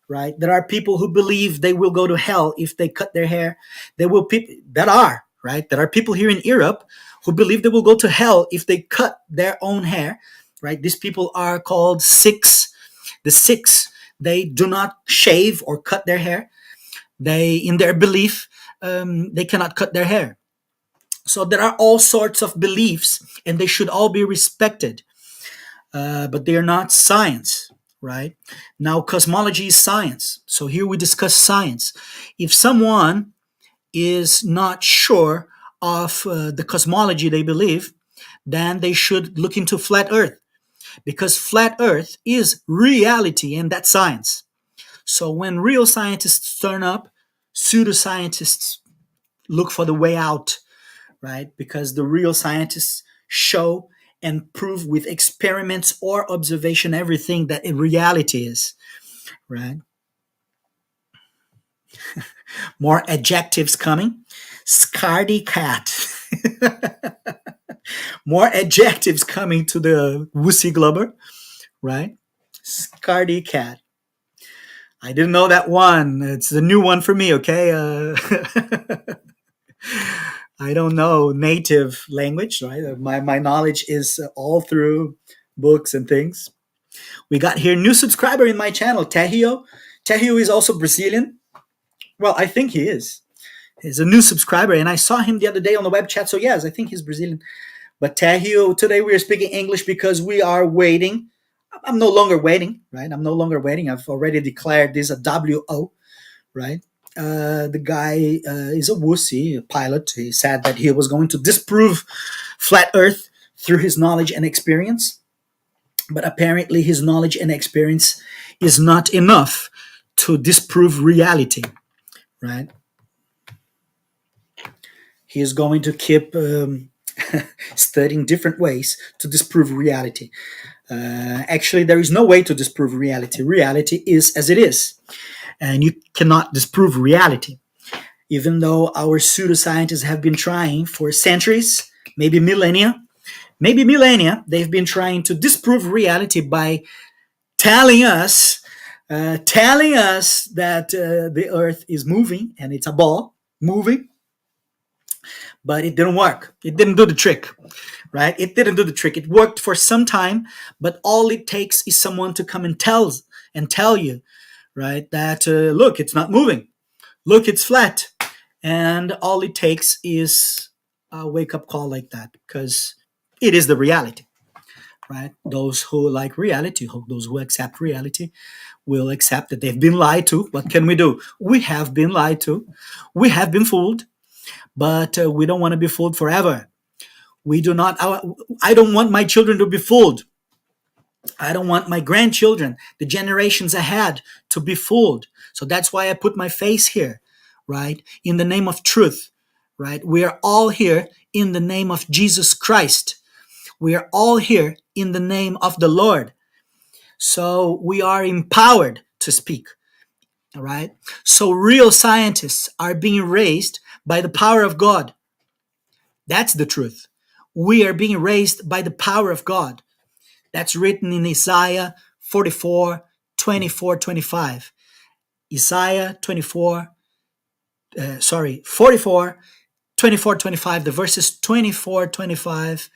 right? There are people who believe they will go to hell if they cut their hair. There will people that are, right? There are people here in Europe who believe they will go to hell if they cut their own hair, right? These people are called Sikhs. The Sikhs, they do not shave or cut their hair. They, in their belief, they cannot cut their hair. So there are all sorts of beliefs, and they should all be respected. But they are not science, right? Now, cosmology is science. So here we discuss science. If someone is not sure of the cosmology they believe, then they should look into flat Earth, because flat Earth is reality, and that's science. So when real scientists turn up, pseudoscientists look for the way out, right? Because the real scientists show and prove with experiments or observation everything that in reality is, right? More adjectives coming. Scaredy cat. More adjectives coming to the wussy glubber, right? Scaredy cat. I didn't know that one. It's a new one for me, okay? I don't know native language, right? My knowledge is all through books and things. We got here new subscriber in my channel, Tehio. Tehio is also Brazilian. Well, I think he is. He's a new subscriber, and I saw him the other day on the web chat. So yes, I think he's Brazilian. But Tehio, today we are speaking English because we are waiting. I'm no longer waiting, right? I'm no longer waiting. I've already declared this a WO, right? The guy is a wussy, a pilot. He said that he was going to disprove flat Earth through his knowledge and experience. But apparently his knowledge and experience is not enough to disprove reality, right? He is going to keep studying different ways to disprove reality. Actually, there is no way to disprove reality. Reality is as it is. And you cannot disprove reality. Even though our pseudoscientists have been trying for centuries, maybe millennia, they've been trying to disprove reality by telling us that the Earth is moving and it's a ball moving. But it didn't work. It didn't do the trick, right? It didn't do the trick. It worked for some time, but all it takes is someone to come and tell you, right, that look, it's not moving. Look, it's flat. And all it takes is a wake-up call like that, because it is the reality, right? Those who like reality, those who accept reality, will accept that they've been lied to. What can we do? We have been lied to. We have been fooled, but we don't want to be fooled forever. We do not. I don't want my children to be fooled. I don't want my grandchildren, the generations ahead, to be fooled. So that's why I put my face here, right? In the name of truth, right? We are all here in the name of Jesus Christ. We are all here in the name of the Lord. So we are empowered to speak, all right? So real scientists are being raised by the power of God. That's the truth. We are being raised by the power of God. That's written in Isaiah 44, 24, 25. Isaiah 44, 24, 25, the verses 24, 25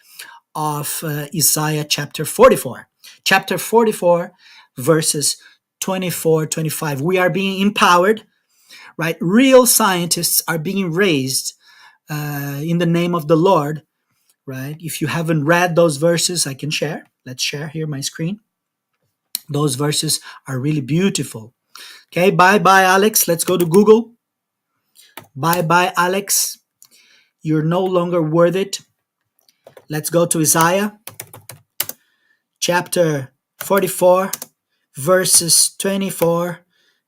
of Isaiah chapter 44. Chapter 44, verses 24, 25. We are being empowered, right? Real scientists are being raised in the name of the Lord, right? If you haven't read those verses, I can share. Let's share here my screen. Those verses are really beautiful. Okay, bye-bye, Alex. Let's go to Google. Bye-bye, Alex. You're no longer worth it. Let's go to Isaiah chapter 44, verses 24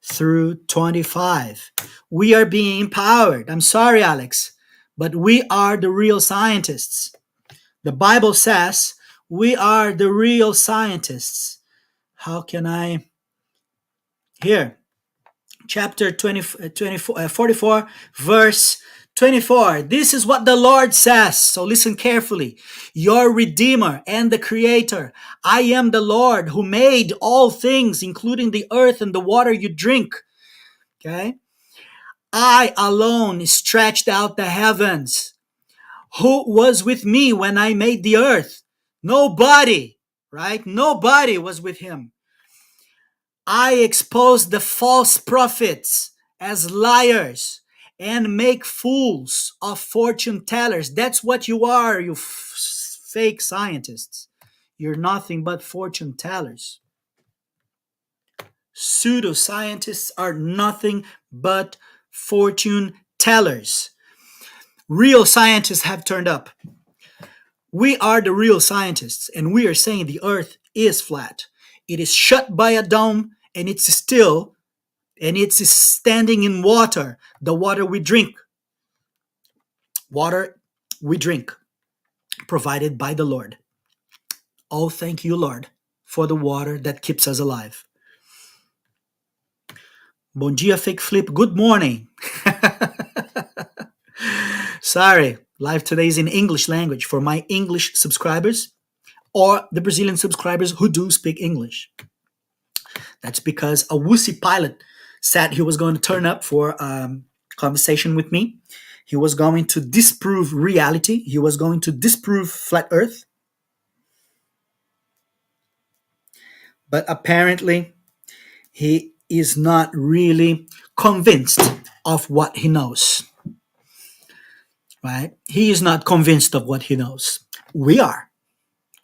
through 25. We are being empowered. I'm sorry, Alex, but we are the real scientists. The Bible says we are the real scientists. How can I? Here, chapter 44, verse 24. This is what the Lord says. So listen carefully. Your Redeemer and the Creator. I am the Lord who made all things, including the earth and the water you drink. Okay. I alone stretched out the heavens. Who was with me when I made the earth? Nobody, right? Nobody was with him. I expose the false prophets as liars and make fools of fortune tellers. That's what you are, you fake scientists. You're nothing but fortune tellers. Pseudoscientists are nothing but fortune tellers. Real scientists have turned up. We are the real scientists, and we are saying the earth is flat. It is shut by a dome, and it's still, and it's standing in water, the water we drink. Water we drink, provided by the Lord. Oh, thank you, Lord, for the water that keeps us alive. Bom dia, Fake Flip. Good morning. Sorry, live today is in English language for my English subscribers or the Brazilian subscribers who do speak English. That's because a wussy pilot said he was going to turn up for a conversation with me. He was going to disprove reality. He was going to disprove flat earth. But apparently, he is not really convinced of what he knows. Right? He is not convinced of what he knows. We are.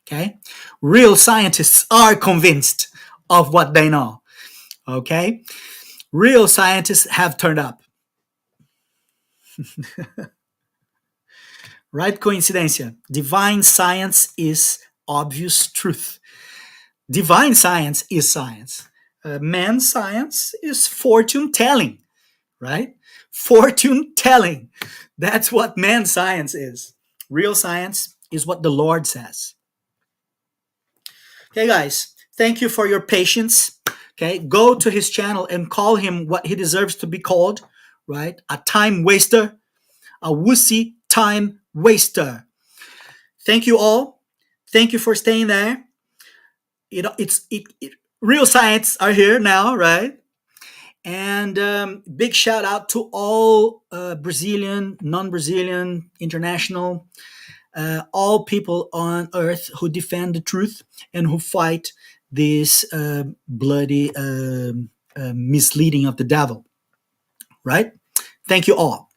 Okay? Real scientists are convinced of what they know. Okay? Real scientists have turned up. Right? Coincidência. Divine science is obvious truth. Divine science is science. Man's science is fortune telling. Right? Fortune telling. That's what man's science is. Real science is what the Lord says. Okay, guys, thank you for your patience. Okay, go to his channel and call him what he deserves to be called, right? A time waster, a wussy time waster. Thank you all. Thank you for staying there. Real science are here now, right? And big shout out to all Brazilian, non-Brazilian, international, all people on earth who defend the truth and who fight this bloody misleading of the devil. Right? Thank you all.